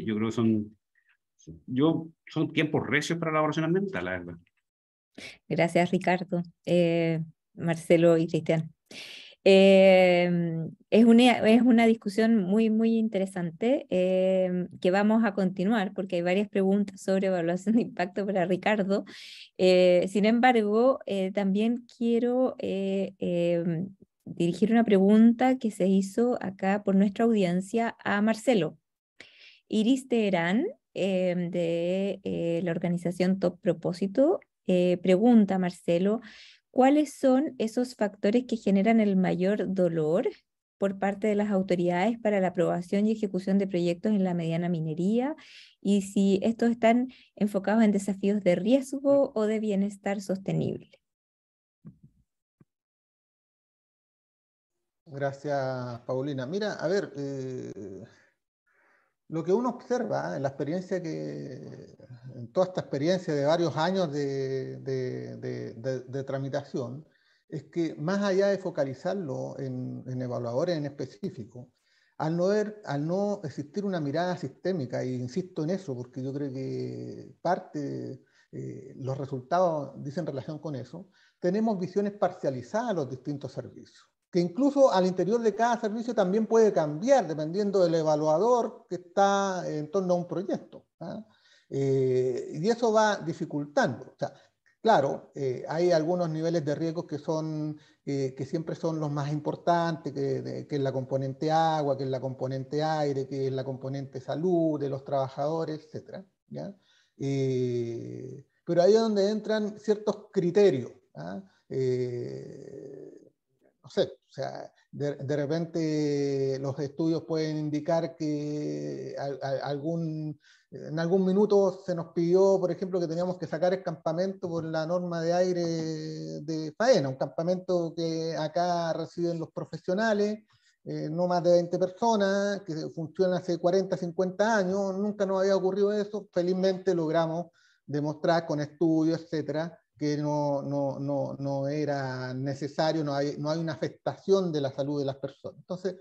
Yo creo que son tiempos recios para la elaboración ambiental, la verdad. Gracias, Ricardo, Marcelo y Cristian. Es una discusión muy, muy interesante que vamos a continuar porque hay varias preguntas sobre evaluación de impacto para Ricardo. Sin embargo, también quiero dirigir una pregunta que se hizo acá por nuestra audiencia a Marcelo. Iris Teherán, de la organización Top Propósito, pregunta, Marcelo, ¿cuáles son esos factores que generan el mayor dolor por parte de las autoridades para la aprobación y ejecución de proyectos en la mediana minería? Y si estos están enfocados en desafíos de riesgo o de bienestar sostenible. Gracias, Paulina. Mira, a ver, lo que uno observa en la experiencia en toda esta experiencia de varios años de tramitación, es que más allá de focalizarlo en evaluadores en específico, al no existir una mirada sistémica, e insisto en eso, porque yo creo que los resultados dicen relación con eso, tenemos visiones parcializadas a los distintos servicios, que incluso al interior de cada servicio también puede cambiar dependiendo del evaluador que está en torno a un proyecto. Y eso va dificultando. O sea, claro, hay algunos niveles de riesgo que siempre son los más importantes, que es la componente agua, que es la componente aire, que es la componente salud de los trabajadores, etc. ¿Ya? Pero ahí es donde entran ciertos criterios. No sé, o sea, de repente los estudios pueden indicar que en algún minuto se nos pidió, por ejemplo, que teníamos que sacar el campamento por la norma de aire de faena, un campamento que acá reciben los profesionales, no más de 20 personas, que funciona hace 40, 50 años, nunca nos había ocurrido eso, felizmente logramos demostrar con estudios, etcétera, que no era necesario, no hay una afectación de la salud de las personas. Entonces,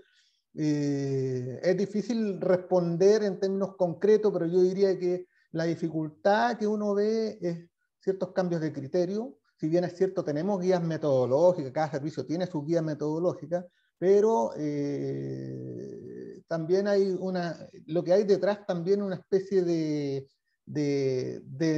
es difícil responder en términos concretos, pero yo diría que la dificultad que uno ve es ciertos cambios de criterio. Si bien es cierto, tenemos guías metodológicas, cada servicio tiene su guía metodológica, pero también hay lo que hay detrás también una especie de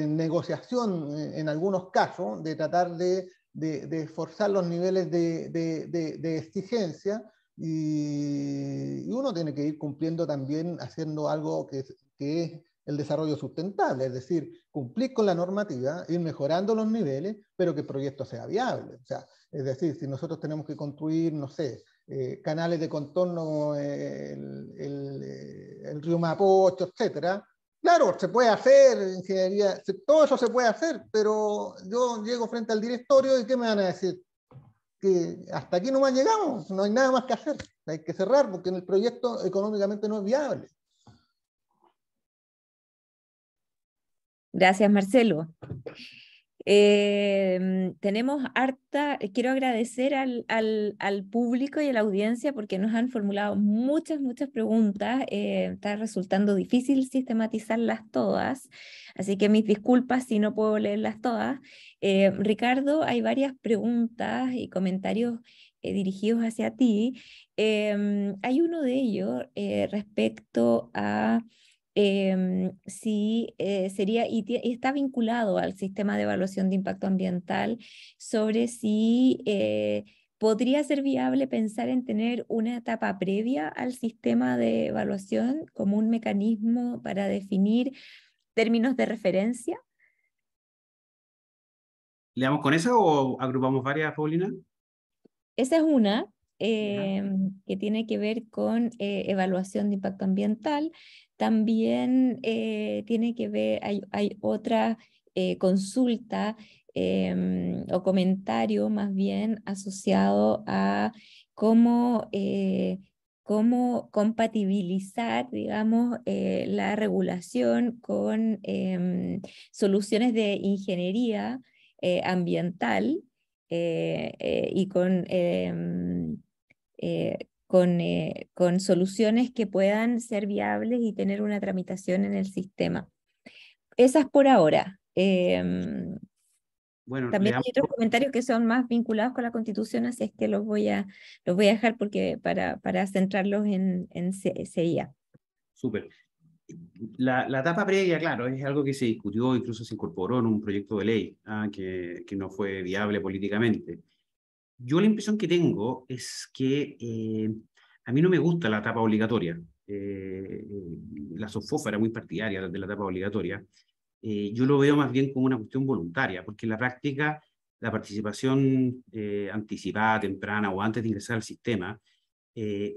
negociación en algunos casos, de tratar de esforzar los niveles de exigencia, y uno tiene que ir cumpliendo también, haciendo algo que es el desarrollo sustentable, es decir, cumplir con la normativa, ir mejorando los niveles, pero que el proyecto sea viable. O sea, es decir, si nosotros tenemos que construir, no sé, canales de contorno como el río Mapocho, etcétera. Claro, se puede hacer ingeniería, todo eso se puede hacer, pero yo llego frente al directorio y ¿qué me van a decir? Que hasta aquí nomás llegamos, no hay nada más que hacer, hay que cerrar porque en el proyecto económicamente no es viable. Gracias, Marcelo. Tenemos quiero agradecer al público y a la audiencia porque nos han formulado muchas preguntas. Está resultando difícil sistematizarlas todas, así que mis disculpas si no puedo leerlas todas. Ricardo, hay varias preguntas y comentarios dirigidos hacia ti. Hay uno de ellos respecto a si sería, y está vinculado al sistema de evaluación de impacto ambiental, sobre si podría ser viable pensar en tener una etapa previa al sistema de evaluación como un mecanismo para definir términos de referencia. ¿Le damos con esa o agrupamos varias, Paulina? Esa es una que tiene que ver con evaluación de impacto ambiental. También tiene que ver, hay otra consulta o comentario más bien asociado a cómo compatibilizar, digamos, la regulación con soluciones de ingeniería ambiental y con soluciones que puedan ser viables y tener una tramitación en el sistema. Esas por ahora. Bueno, también hay otros comentarios que son más vinculados con la Constitución, así es que los voy a dejar porque para centrarlos en CIA. Súper. La etapa previa, claro, es algo que se discutió, incluso se incorporó en un proyecto de ley que no fue viable políticamente. Yo la impresión que tengo es que a mí no me gusta la etapa obligatoria. La SOFOFA era muy partidaria de la etapa obligatoria. Yo lo veo más bien como una cuestión voluntaria, porque en la práctica la participación anticipada, temprana o antes de ingresar al sistema,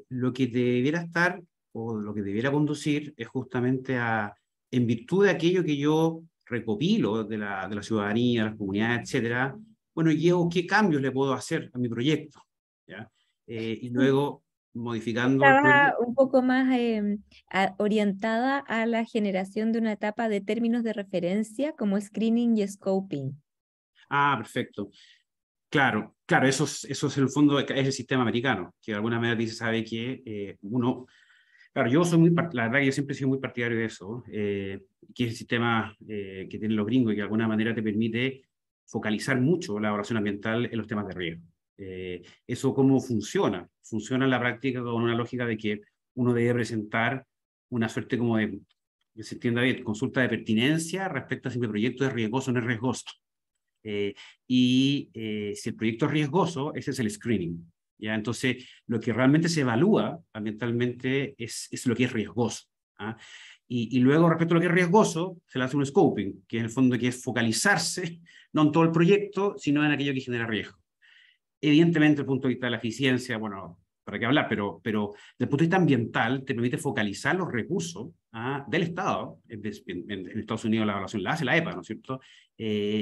lo que debiera estar o lo que debiera conducir es justamente en virtud de aquello que yo recopilo de la ciudadanía, de las comunidades, etcétera, bueno, yo qué cambios le puedo hacer a mi proyecto, ¿ya? Y luego modificando el Estaba proyecto. un poco más orientada a la generación de una etapa de términos de referencia como screening y scoping. Ah, perfecto. Claro, claro, eso es el fondo, es el sistema americano, que de alguna manera dice, sabe que uno Claro, la verdad que yo siempre he sido muy partidario de eso, que es el sistema que tienen los gringos y que de alguna manera te permite focalizar mucho la evaluación ambiental en los temas de riesgo. ¿Eso cómo funciona? Funciona en la práctica con una lógica de que uno debe presentar una suerte como de, que se entienda bien, consulta de pertinencia respecto a si el proyecto es riesgoso o no es riesgoso. Si el proyecto es riesgoso, ese es el screening. ¿Ya? Entonces, lo que realmente se evalúa ambientalmente es lo que es riesgoso. ¿Ah? Y luego, respecto a lo que es riesgoso, se le hace un scoping, que en el fondo que es focalizarse, no en todo el proyecto, sino en aquello que genera riesgo. Evidentemente, desde el punto de vista de la eficiencia, bueno, para qué hablar, pero desde el punto de vista ambiental te permite focalizar los recursos del Estado. En Estados Unidos la evaluación la hace la EPA, ¿no es cierto?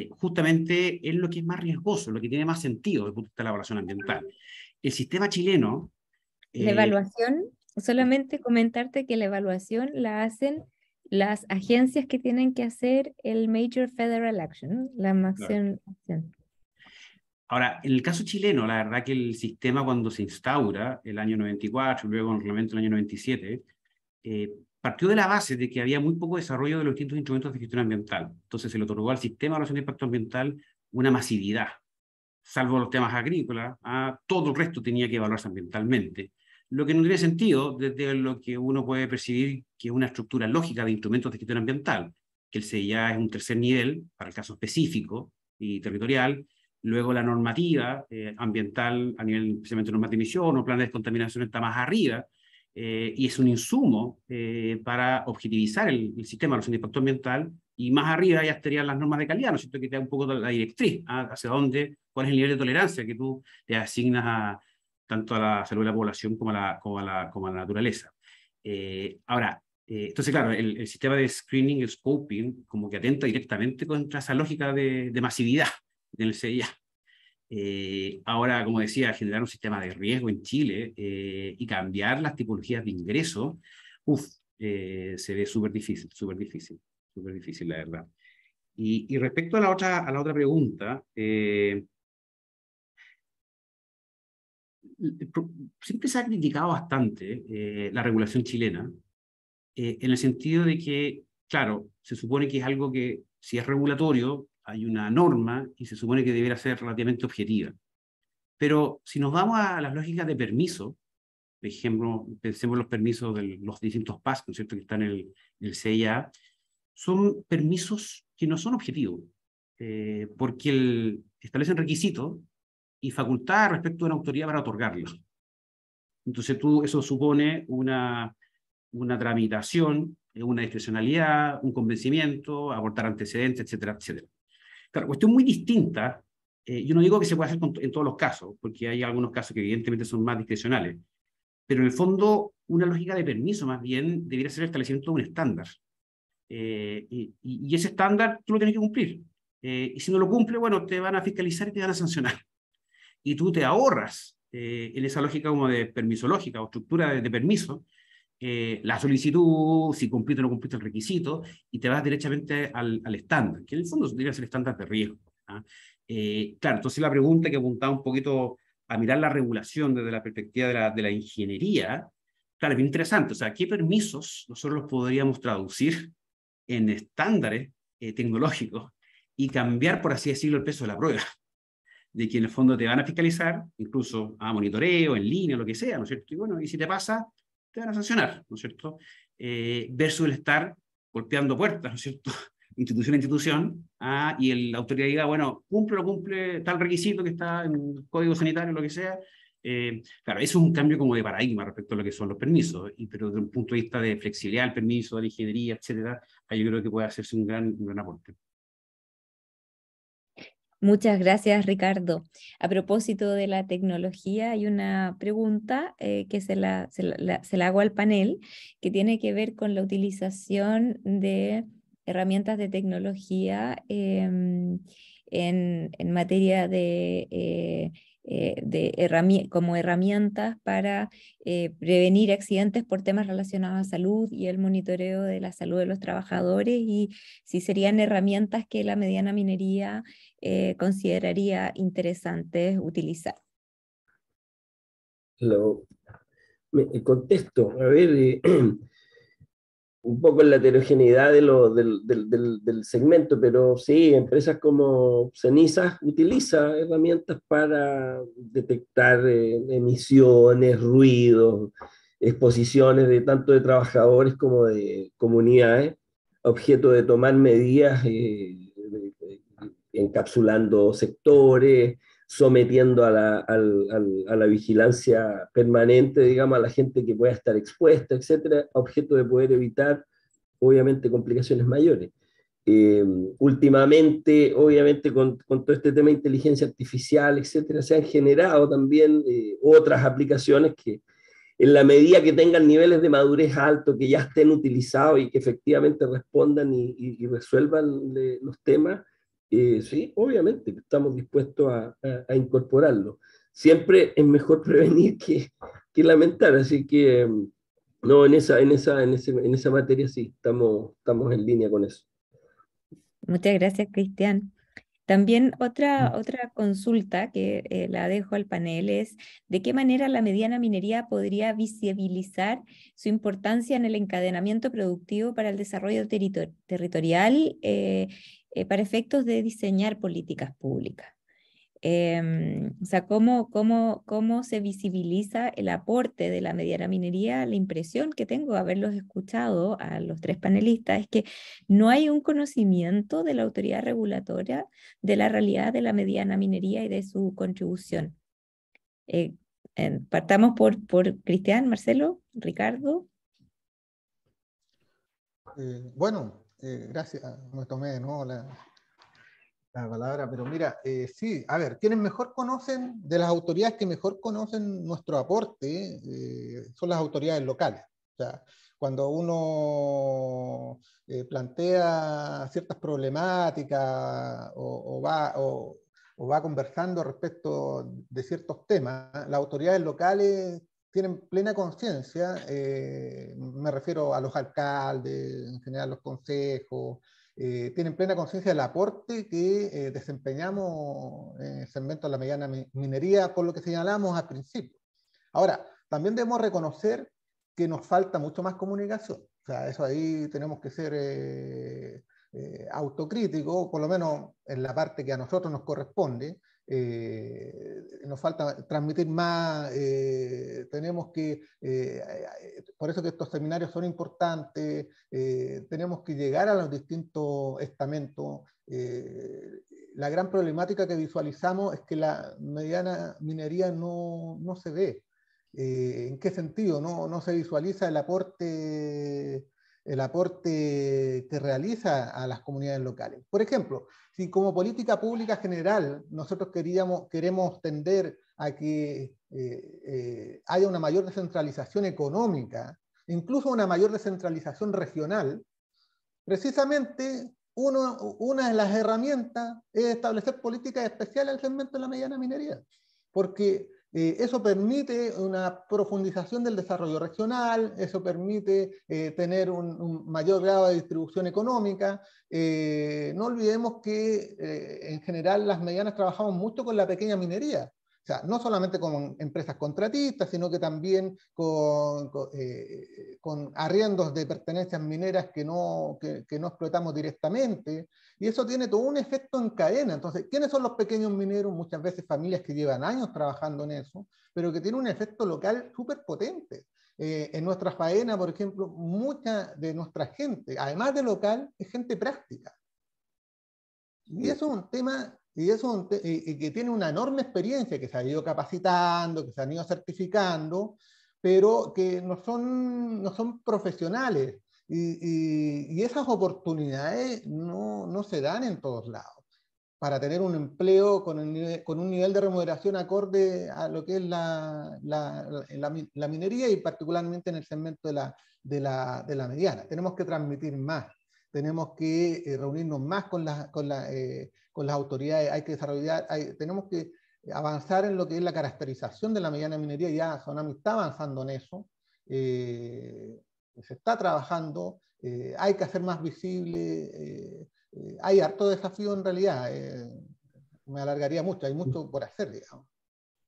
Justamente es lo que es más riesgoso, lo que tiene más sentido desde el punto de vista de la evaluación ambiental. El sistema chileno... La evaluación, solamente comentarte que la evaluación la hacen las agencias que tienen que hacer el Major Federal Action, ¿no? La acción. Ahora, en el caso chileno, la verdad que el sistema cuando se instaura, el año 94, luego el reglamento del año 97, partió de la base de que había muy poco desarrollo de los distintos instrumentos de gestión ambiental. Entonces se le otorgó al sistema de evaluación de impacto ambiental una masividad, salvo los temas agrícolas, todo el resto tenía que evaluarse ambientalmente. Lo que no tiene sentido desde lo que uno puede percibir que es una estructura lógica de instrumentos de gestión ambiental, que el CIA es un tercer nivel para el caso específico y territorial. Luego la normativa ambiental a nivel especialmente normas de emisión o planes de descontaminación está más arriba, y es un insumo para objetivizar el sistema de evaluación de impacto ambiental, y más arriba ya estarían las normas de calidad, ¿no es cierto?, que te da un poco la directriz hacia dónde, cuál es el nivel de tolerancia que tú te asignas tanto a la salud de la población como a la naturaleza. Ahora, entonces, claro, el sistema de screening, el scoping, como que atenta directamente contra esa lógica de masividad del CIA. Ahora, como decía, generar un sistema de riesgo en Chile y cambiar las tipologías de ingreso, se ve súper difícil, la verdad. Y respecto a la otra pregunta, siempre se ha criticado bastante la regulación chilena, en el sentido de que, claro, se supone que es algo que, si es regulatorio, hay una norma y se supone que debería ser relativamente objetiva. Pero si nos vamos a las lógicas de permiso, por ejemplo, pensemos en los permisos de los distintos PAS, ¿no es cierto?, que están en el CIA, son permisos que no son objetivos, porque establecen requisitos y facultades respecto a una autoridad para otorgarlos. Entonces eso supone una tramitación, una discrecionalidad, un convencimiento, aportar antecedentes, etcétera, etcétera. Claro, cuestión muy distinta. Yo no digo que se pueda hacer en todos los casos, porque hay algunos casos que evidentemente son más discrecionales, pero en el fondo una lógica de permiso más bien debería ser el establecimiento de un estándar. Y ese estándar tú lo tienes que cumplir. Y si no lo cumple, bueno, te van a fiscalizar y te van a sancionar. Y tú te ahorras en esa lógica como de permisológica o estructura de permiso, la solicitud, si cumpliste o no cumpliste el requisito, y te vas directamente al estándar, que en el fondo debería ser el estándar de riesgo. Claro, entonces la pregunta que apuntaba un poquito a mirar la regulación desde la perspectiva de la ingeniería, claro, es bien interesante. O sea, ¿qué permisos nosotros los podríamos traducir en estándares tecnológicos y cambiar, por así decirlo, el peso de la prueba? De que en el fondo te van a fiscalizar, incluso a monitoreo, en línea, lo que sea, ¿no es cierto? Y bueno, y si te pasa, te van a sancionar, ¿no es cierto? Versus el estar golpeando puertas, ¿no es cierto?, institución a institución, y la autoridad diga, bueno, cumple o no cumple tal requisito que está en el código sanitario, lo que sea. Claro, eso es un cambio como de paradigma respecto a lo que son los permisos, pero desde un punto de vista de flexibilidad del permiso, de la ingeniería, etcétera, yo creo que puede hacerse un gran aporte. Muchas gracias, Ricardo. A propósito de la tecnología, hay una pregunta que se la hago al panel, que tiene que ver con la utilización de herramientas de tecnología en materia como herramientas para prevenir accidentes por temas relacionados a salud y el monitoreo de la salud de los trabajadores, y si serían herramientas que la mediana minería consideraría interesante utilizar. Contesto, a ver, un poco en la heterogeneidad del segmento, pero sí, empresas como Cenizas utiliza herramientas para detectar emisiones, ruidos, exposiciones de tanto de trabajadores como de comunidades, objeto de tomar medidas encapsulando sectores, sometiendo a la vigilancia permanente, digamos, a la gente que pueda estar expuesta, etcétera, a objeto de poder evitar, obviamente, complicaciones mayores. Eh, Últimamente, obviamente, con todo este tema de inteligencia artificial, etcétera, se han generado también otras aplicaciones que, en la medida que tengan niveles de madurez altos, que ya estén utilizados y que efectivamente respondan y resuelvan los temas, sí, obviamente estamos dispuestos a incorporarlo. Siempre es mejor prevenir que lamentar, así que no, en esa materia sí, estamos en línea con eso. Muchas gracias, Cristian. También otra consulta que la dejo al panel es de qué manera la mediana minería podría visibilizar su importancia en el encadenamiento productivo para el desarrollo territorial para efectos de diseñar políticas públicas. O sea, ¿cómo se visibiliza el aporte de la mediana minería? La impresión que tengo de haberlos escuchado a los tres panelistas es que no hay un conocimiento de la autoridad regulatoria de la realidad de la mediana minería y de su contribución. Eh, Partamos por Cristian, Marcelo, Ricardo. Bueno, gracias, me tomé, ¿no?, la palabra, pero mira, sí, a ver, quienes mejor conocen, de las autoridades que mejor conocen nuestro aporte, son las autoridades locales. O sea, cuando uno plantea ciertas problemáticas o va conversando respecto de ciertos temas, las autoridades locales tienen plena conciencia, me refiero a los alcaldes, en general los consejos, tienen plena conciencia del aporte que desempeñamos en el segmento de la mediana minería, por lo que señalamos al principio. Ahora, también debemos reconocer que nos falta mucho más comunicación. O sea, eso ahí tenemos que ser autocríticos, por lo menos en la parte que a nosotros nos corresponde. Nos falta transmitir más, tenemos que, por eso que estos seminarios son importantes, tenemos que llegar a los distintos estamentos. La gran problemática que visualizamos es que la mediana minería no se ve. ¿En qué sentido? No se visualiza el aporte que realiza a las comunidades locales. Por ejemplo, si como política pública general nosotros queremos tender a que haya una mayor descentralización económica, incluso una mayor descentralización regional, precisamente una de las herramientas es establecer políticas especiales al segmento de la mediana minería, porque eso permite una profundización del desarrollo regional, eso permite tener un mayor grado de distribución económica. No olvidemos que en general las medianas trabajamos mucho con la pequeña minería. O sea, no solamente con empresas contratistas, sino que también con arriendos de pertenencias mineras que no explotamos directamente. Y eso tiene todo un efecto en cadena. Entonces, ¿quiénes son los pequeños mineros? Muchas veces familias que llevan años trabajando en eso, pero que tiene un efecto local súper potente. En nuestra faena, por ejemplo, mucha de nuestra gente, además de local, es gente práctica. Y eso es un tema, y que tiene una enorme experiencia, que se ha ido capacitando, que se han ido certificando, pero que no son profesionales. Y esas oportunidades no se dan en todos lados para tener un empleo con un nivel de remuneración acorde a lo que es la minería y particularmente en el segmento de la mediana. Tenemos que transmitir más, tenemos que reunirnos más con las autoridades, hay que desarrollar, tenemos que avanzar en lo que es la caracterización de la mediana minería. Ya Sonami está avanzando en eso, se está trabajando, hay que hacer más visible, hay harto desafío en realidad, me alargaría mucho, hay mucho por hacer, digamos.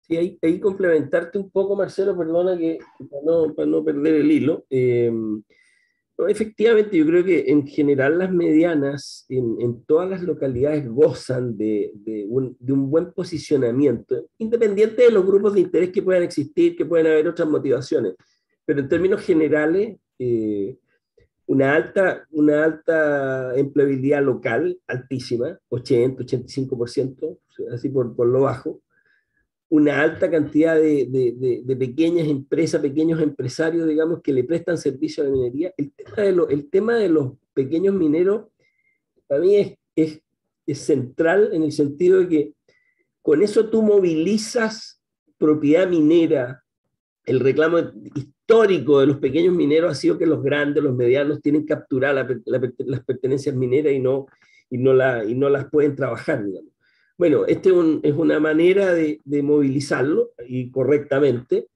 Sí, ahí complementarte un poco, Marcelo, perdona que para no perder el hilo. No, efectivamente, yo creo que en general las medianas en todas las localidades gozan de un buen posicionamiento, independiente de los grupos de interés que puedan existir, que pueden haber otras motivaciones. Pero en términos generales, una alta empleabilidad local, altísima, 80-85%, así por lo bajo, una alta cantidad de pequeñas empresas, pequeños empresarios, digamos, que le prestan servicio a la minería. El tema de los pequeños mineros, para mí es central en el sentido de que con eso tú movilizas propiedad minera. El reclamo histórico de los pequeños mineros ha sido que los grandes, los medianos, tienen capturadas las pertenencias mineras y no las pueden trabajar, digamos. Bueno, es una manera de movilizarlo y correctamente,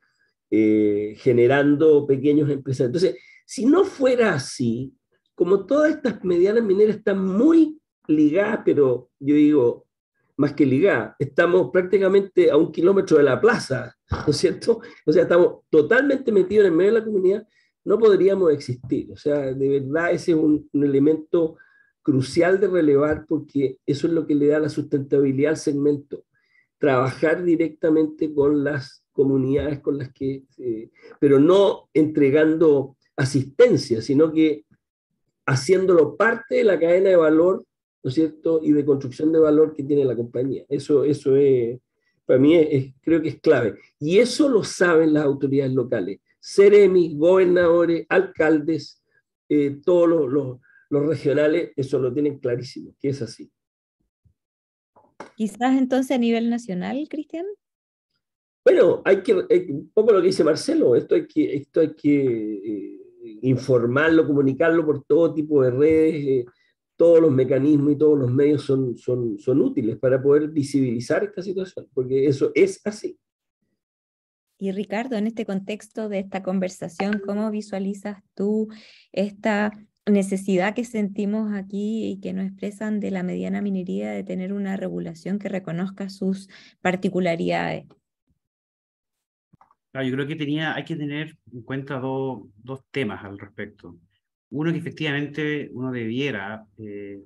generando pequeños empresarios. Entonces, si no fuera así, como todas estas medianas mineras están muy ligadas, pero yo digo, más que ligadas, estamos prácticamente a 1 kilómetro de la plaza, ¿no es cierto? O sea, estamos totalmente metidos en el medio de la comunidad, no podríamos existir. O sea, de verdad ese es un elemento crucial de relevar porque eso es lo que le da la sustentabilidad al segmento. Trabajar directamente con las comunidades con las que, pero no entregando asistencia, sino que haciéndolo parte de la cadena de valor, ¿no es cierto? Y de construcción de valor que tiene la compañía. Eso es, para mí creo que es clave. Y eso lo saben las autoridades locales. Seremis, gobernadores, alcaldes, todos los regionales, eso lo tienen clarísimo, que es así. Quizás entonces a nivel nacional, Cristian. Bueno, un poco lo que dice Marcelo, esto hay que informarlo, comunicarlo por todo tipo de redes, todos los mecanismos y todos los medios son útiles para poder visibilizar esta situación, porque eso es así. Y Ricardo, en este contexto de esta conversación, ¿cómo visualizas tú esta necesidad que sentimos aquí y que nos expresan de la mediana minería de tener una regulación que reconozca sus particularidades? Claro, yo creo que hay que tener en cuenta dos temas al respecto. Uno, que efectivamente uno debiera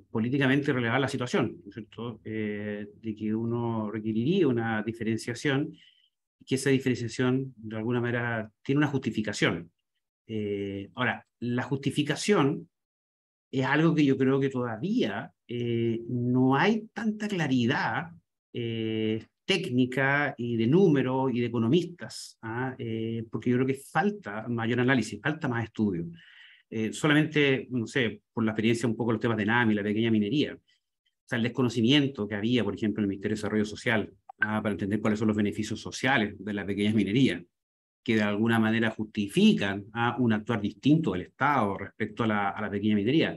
políticamente relevar la situación, ¿no es cierto? De que uno requeriría una diferenciación y que esa diferenciación de alguna manera tiene una justificación. Ahora, la justificación es algo que yo creo que todavía no hay tanta claridad técnica y de números y de economistas, porque yo creo que falta mayor análisis, falta más estudio. Solamente, no sé, por la experiencia un poco los temas de NAMI, la pequeña minería, o sea, el desconocimiento que había, por ejemplo, en el Ministerio de Desarrollo Social, para entender cuáles son los beneficios sociales de la pequeña minería, que de alguna manera justifican un actuar distinto del Estado respecto a la pequeña minería.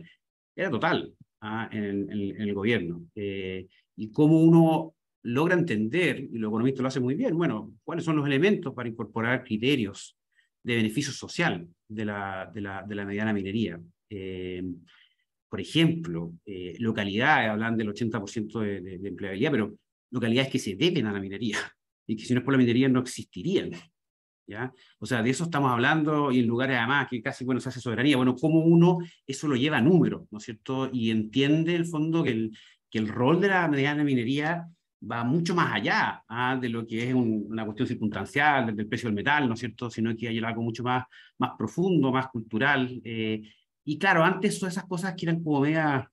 Era total en el gobierno. Y cómo uno logra entender, y los economistas lo hacen muy bien, bueno, cuáles son los elementos para incorporar criterios de beneficio social de la mediana minería. Por ejemplo, localidades, hablan del 80% de empleabilidad, pero localidades que se deben a la minería, y que si no es por la minería no existirían. ¿Ya? O sea, de eso estamos hablando, y en lugares además que casi, bueno, se hace soberanía. Bueno, cómo uno eso lo lleva a números, ¿no es cierto? Y entiende, en el fondo, que el rol de la mediana minería va mucho más allá de lo que es una cuestión circunstancial, del precio del metal, ¿no es cierto? Sino que hay algo mucho más profundo, más cultural. Y claro, antes todas esas cosas que eran como mega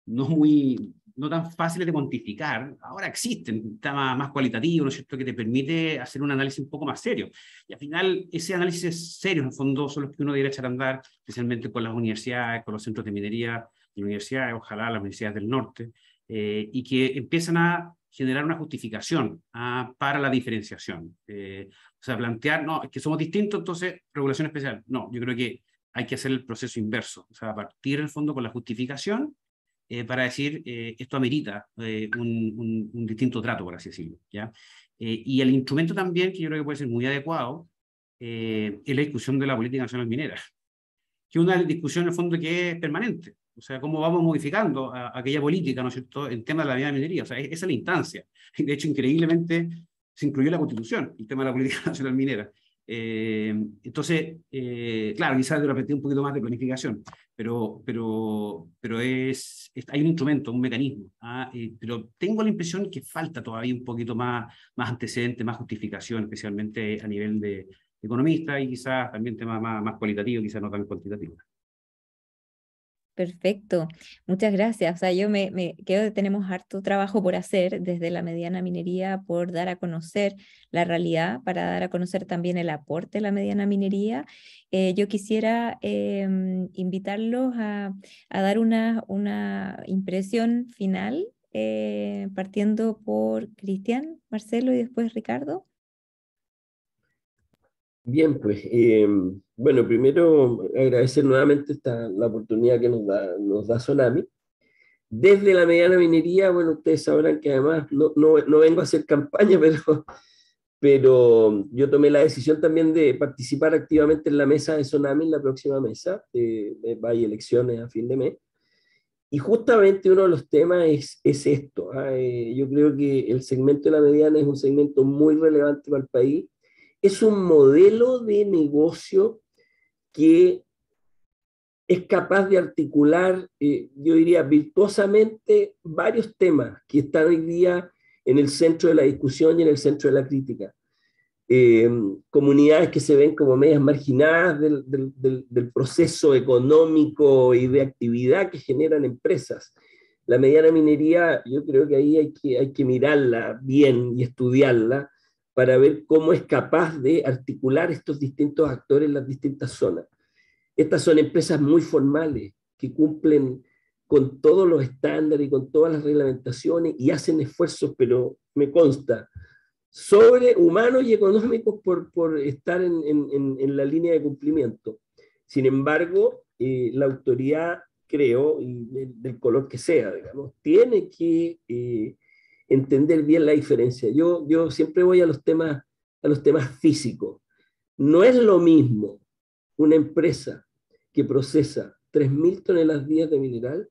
no tan fáciles de cuantificar, ahora existen, un tema más cualitativo, ¿no es cierto?, que te permite hacer un análisis un poco más serio. Y al final, ese análisis serio, en el fondo, son los que uno debería echar a andar, especialmente con las universidades, con los centros de minería y universidades, ojalá las universidades del norte, y que empiezan a generar una justificación para la diferenciación. O sea, plantear, no, es que somos distintos, entonces, regulación especial. No, yo creo que hay que hacer el proceso inverso, o sea, partir en el fondo con la justificación para decir esto amerita un distinto trato, por así decirlo, ¿ya? Y el instrumento también, que yo creo que puede ser muy adecuado, es la discusión de la política nacional minera, que es una discusión en el fondo que es permanente, o sea, cómo vamos modificando aquella política, ¿no es cierto?, en temas de la vida de minería, o sea, esa es la instancia. De hecho, increíblemente, se incluyó en la Constitución, el tema de la política nacional minera. Entonces, claro, quizás de repente un poquito más de planificación, pero hay un instrumento, un mecanismo, pero tengo la impresión que falta todavía un poquito más antecedente, más justificación, especialmente a nivel de economista y quizás también temas más cualitativos, quizás no tan cuantitativos. Perfecto, muchas gracias. O sea, yo creo que tenemos harto trabajo por hacer desde la mediana minería por dar a conocer la realidad, para dar a conocer también el aporte de la mediana minería. Yo quisiera invitarlos a dar una impresión final, partiendo por Cristian, Marcelo y después Ricardo. Bien, pues, bueno, primero agradecer nuevamente la oportunidad que nos da Sonami. Desde la mediana minería, bueno, ustedes sabrán que además no vengo a hacer campaña, pero yo tomé la decisión también de participar activamente en la mesa de Sonami, en la próxima mesa, hay elecciones a fin de mes. Y justamente uno de los temas es esto. Yo creo que el segmento de la mediana es un segmento muy relevante para el país. Es un modelo de negocio que es capaz de articular, yo diría, virtuosamente varios temas que están hoy día en el centro de la discusión y en el centro de la crítica. Comunidades que se ven como medias marginadas del proceso económico y de actividad que generan empresas. La mediana minería, yo creo que ahí hay que mirarla bien y estudiarla para ver cómo es capaz de articular estos distintos actores en las distintas zonas. Estas son empresas muy formales que cumplen con todos los estándares y con todas las reglamentaciones y hacen esfuerzos, pero me consta, sobrehumanos y económicos por estar en la línea de cumplimiento. Sin embargo, la autoridad, creo, y del color que sea, digamos, tiene que entender bien la diferencia. Yo siempre voy a los temas físicos. No es lo mismo una empresa que procesa 3.000 toneladas días de mineral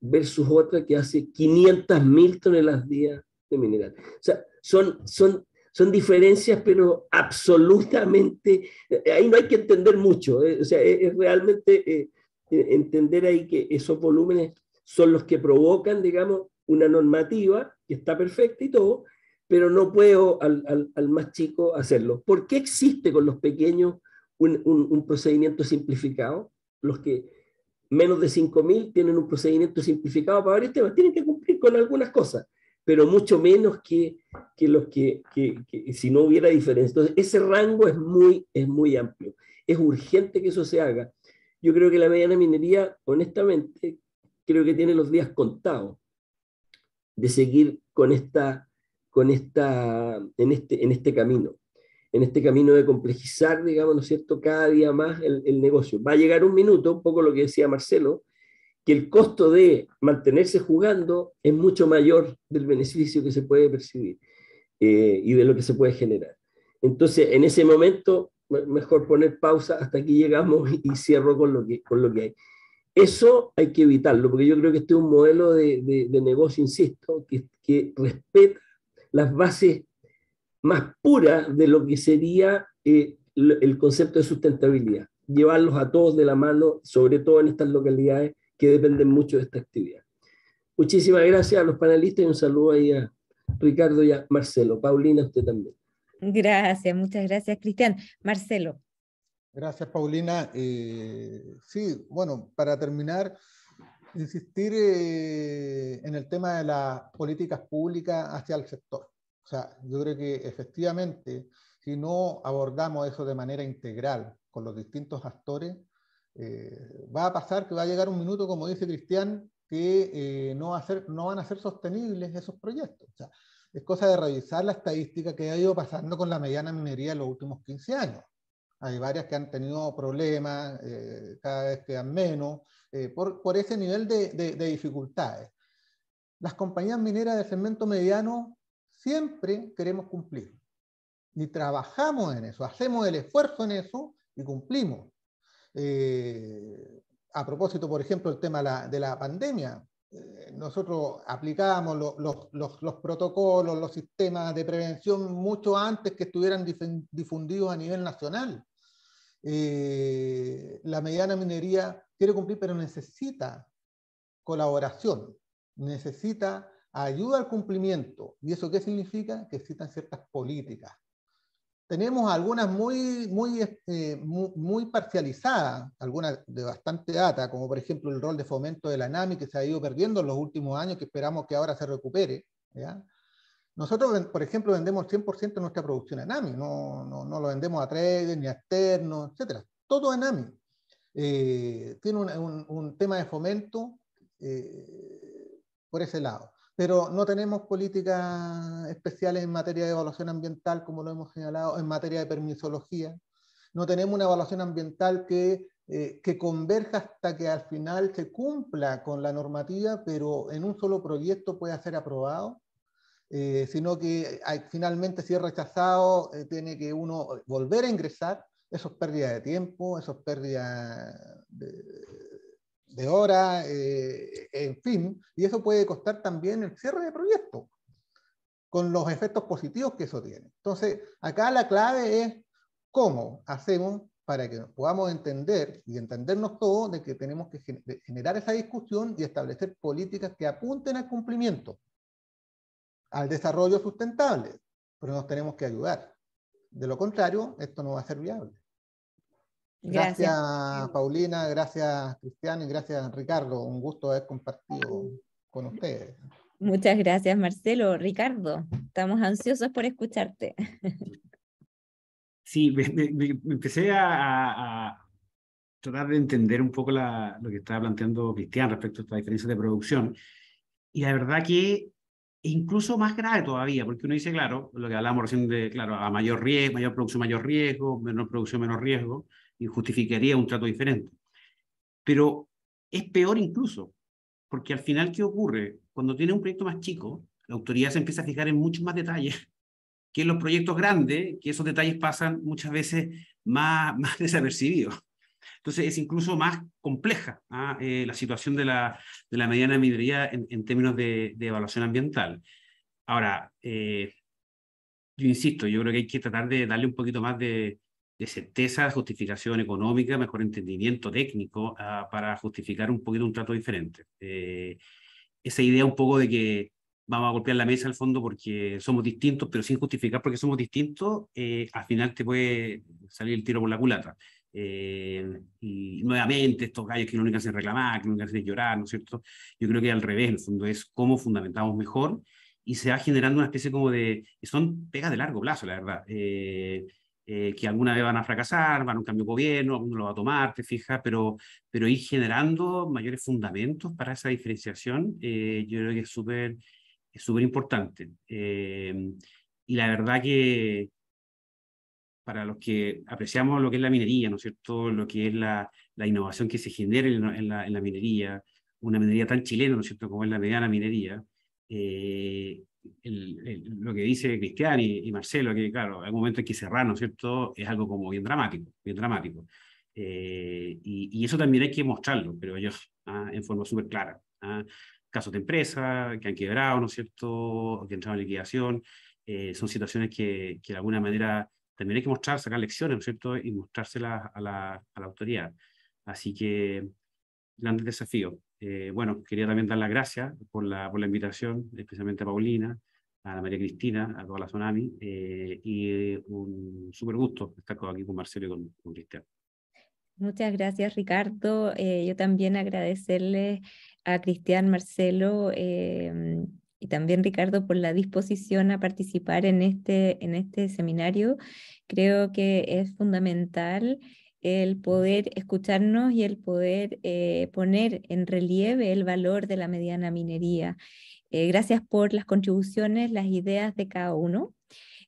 versus otra que hace 500.000 toneladas días de mineral. O sea, son diferencias, pero absolutamente, ahí no hay que entender mucho, o sea, es realmente entender ahí que esos volúmenes son los que provocan, digamos, una normativa que está perfecta y todo, pero no puedo al más chico hacerlo. ¿Por qué existe con los pequeños un procedimiento simplificado? Los que menos de 5.000 tienen un procedimiento simplificado para varios temas, tienen que cumplir con algunas cosas, pero mucho menos que los que si no hubiera diferencia. Entonces, ese rango es muy amplio. Es urgente que eso se haga. Yo creo que la mediana minería, honestamente, creo que tiene los días contados de seguir en este camino de complejizar, digamos, ¿no es cierto?, cada día más el negocio. Va a llegar un minuto, un poco lo que decía Marcelo, que el costo de mantenerse jugando es mucho mayor del beneficio que se puede percibir y de lo que se puede generar. Entonces, en ese momento, mejor poner pausa hasta aquí llegamos y cierro con lo que hay. Eso hay que evitarlo, porque yo creo que este es un modelo de negocio, insisto, que respeta las bases más puras de lo que sería el concepto de sustentabilidad. Llevarlos a todos de la mano, sobre todo en estas localidades que dependen mucho de esta actividad. Muchísimas gracias a los panelistas y un saludo ahí a Ricardo y a Marcelo. Paulina, usted también. Gracias, muchas gracias, Cristian. Marcelo. Gracias, Paulina. Sí, bueno, para terminar, insistir en el tema de las políticas públicas hacia el sector. O sea, yo creo que efectivamente, si no abordamos eso de manera integral con los distintos actores, va a pasar que va a llegar un minuto, como dice Cristian, que no van a ser sostenibles esos proyectos. O sea, es cosa de revisar la estadística que ha ido pasando con la mediana minería en los últimos 15 años. Hay varias que han tenido problemas, cada vez quedan menos, por ese nivel de dificultades. Las compañías mineras de segmento mediano siempre queremos cumplir. Y trabajamos en eso, hacemos el esfuerzo en eso y cumplimos. A propósito, por ejemplo, el tema de la pandemia, nosotros aplicábamos los protocolos, los sistemas de prevención mucho antes que estuvieran difundidos a nivel nacional. La mediana minería quiere cumplir, pero necesita colaboración, necesita ayuda al cumplimiento. ¿Y eso qué significa? Que existan ciertas políticas. Tenemos algunas muy parcializadas, algunas de bastante data, como por ejemplo el rol de fomento de la ANAMI, que se ha ido perdiendo en los últimos años, que esperamos que ahora se recupere, ¿ya? Nosotros, por ejemplo, vendemos 100% de nuestra producción a ANAMI, no lo vendemos a traders, ni a externos, etc. Todo ANAMI. Tiene un tema de fomento por ese lado. Pero no tenemos políticas especiales en materia de evaluación ambiental, como lo hemos señalado, en materia de permisología. No tenemos una evaluación ambiental que converja hasta que al final se cumpla con la normativa, pero en un solo proyecto pueda ser aprobado, sino que finalmente, si es rechazado, tiene que uno volver a ingresar. Eso es pérdida de tiempo, eso es pérdida de horas, en fin, y eso puede costar también el cierre de proyectos, con los efectos positivos que eso tiene. Entonces, acá la clave es cómo hacemos para que podamos entender y entendernos todos de que tenemos que generar esa discusión y establecer políticas que apunten al cumplimiento, al desarrollo sustentable, pero nos tenemos que ayudar. De lo contrario, esto no va a ser viable. Gracias, Paulina, gracias, Cristian, y gracias, Ricardo. Un gusto haber compartido con ustedes. Muchas gracias, Marcelo. Ricardo, estamos ansiosos por escucharte. Sí, me empecé a tratar de entender un poco lo que estaba planteando Cristian respecto a esta diferencia de producción. Y la verdad que es incluso más grave todavía, porque uno dice, claro, lo que hablamos recién de, claro, a mayor riesgo, mayor producción, mayor riesgo, menor producción, menor riesgo, y justificaría un trato diferente. Pero es peor incluso, porque al final, ¿qué ocurre? Cuando tiene un proyecto más chico, la autoridad se empieza a fijar en muchos más detalles que en los proyectos grandes, que esos detalles pasan muchas veces más desapercibidos. Entonces es incluso más compleja la situación de la mediana minería en términos de evaluación ambiental. Ahora, yo insisto, yo creo que hay que tratar de darle un poquito más de certeza, justificación económica, mejor entendimiento técnico para justificar un poquito un trato diferente. Esa idea un poco de que vamos a golpear la mesa al fondo porque somos distintos, pero sin justificar porque somos distintos, al final te puede salir el tiro por la culata. Y nuevamente estos gallos que no hacen reclamar, que no hacen llorar, ¿no es cierto? Yo creo que al revés, en el fondo es cómo fundamentamos mejor y se va generando una especie como de... Son pegas de largo plazo, la verdad. Que alguna vez van a fracasar, van a un cambio de gobierno, alguno lo va a tomar, te fijas, pero ir generando mayores fundamentos para esa diferenciación, yo creo que es súper importante. Y la verdad que para los que apreciamos lo que es la minería, ¿no es cierto?, lo que es la innovación que se genera en la minería, una minería tan chilena, ¿no es cierto?, como es la mediana minería, lo que dice Cristian y Marcelo, que claro, hay un momento en que cerrar, ¿no es cierto?, es algo como bien dramático, bien dramático. Y eso también hay que mostrarlo, pero yo, en forma súper clara. Casos de empresas que han quebrado, ¿no es cierto?, o que han entrado en liquidación, son situaciones que de alguna manera también hay que mostrar, sacar lecciones, ¿no es cierto?, y mostrárselas a la autoridad. Así que, grandes desafíos. Bueno, quería también dar las gracias por la invitación, especialmente a Paulina, a la María Cristina, a toda la Tsunami, y un súper gusto estar aquí con Marcelo y con Cristian. Muchas gracias, Ricardo. Yo también agradecerle a Cristian, Marcelo y también Ricardo por la disposición a participar en este seminario. Creo que es fundamental el poder escucharnos y el poder poner en relieve el valor de la mediana minería. Gracias por las contribuciones, las ideas de cada uno.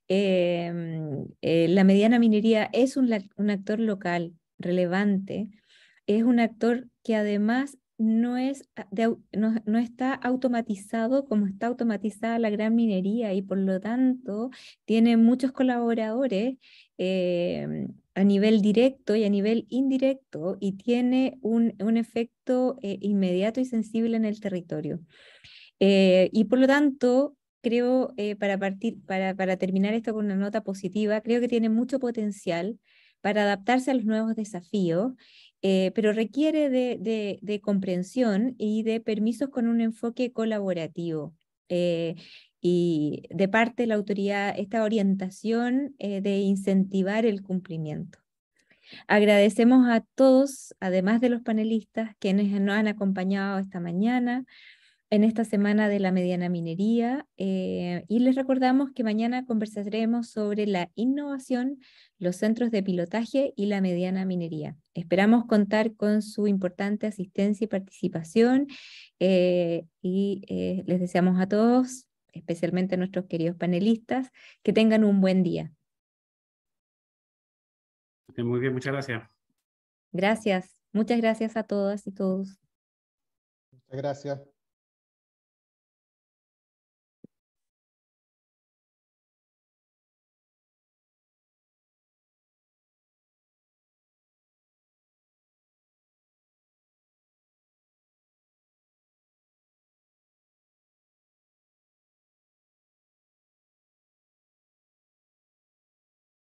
La mediana minería es un actor local relevante, es un actor que además no está automatizado como está automatizada la gran minería, y por lo tanto tiene muchos colaboradores a nivel directo y a nivel indirecto, y tiene un efecto inmediato y sensible en el territorio. Y por lo tanto, creo, para terminar esto con una nota positiva, creo que tiene mucho potencial para adaptarse a los nuevos desafíos, pero requiere de comprensión y de permisos con un enfoque colaborativo. Y de parte de la autoridad, esta orientación de incentivar el cumplimiento. Agradecemos a todos, además de los panelistas, quienes nos han acompañado esta mañana en esta semana de la mediana minería, y les recordamos que mañana conversaremos sobre la innovación, los centros de pilotaje y la mediana minería. Esperamos contar con su importante asistencia y participación, y les deseamos a todos, especialmente a nuestros queridos panelistas, que tengan un buen día. Muy bien, muchas gracias. Gracias, muchas gracias a todas y todos. Muchas gracias.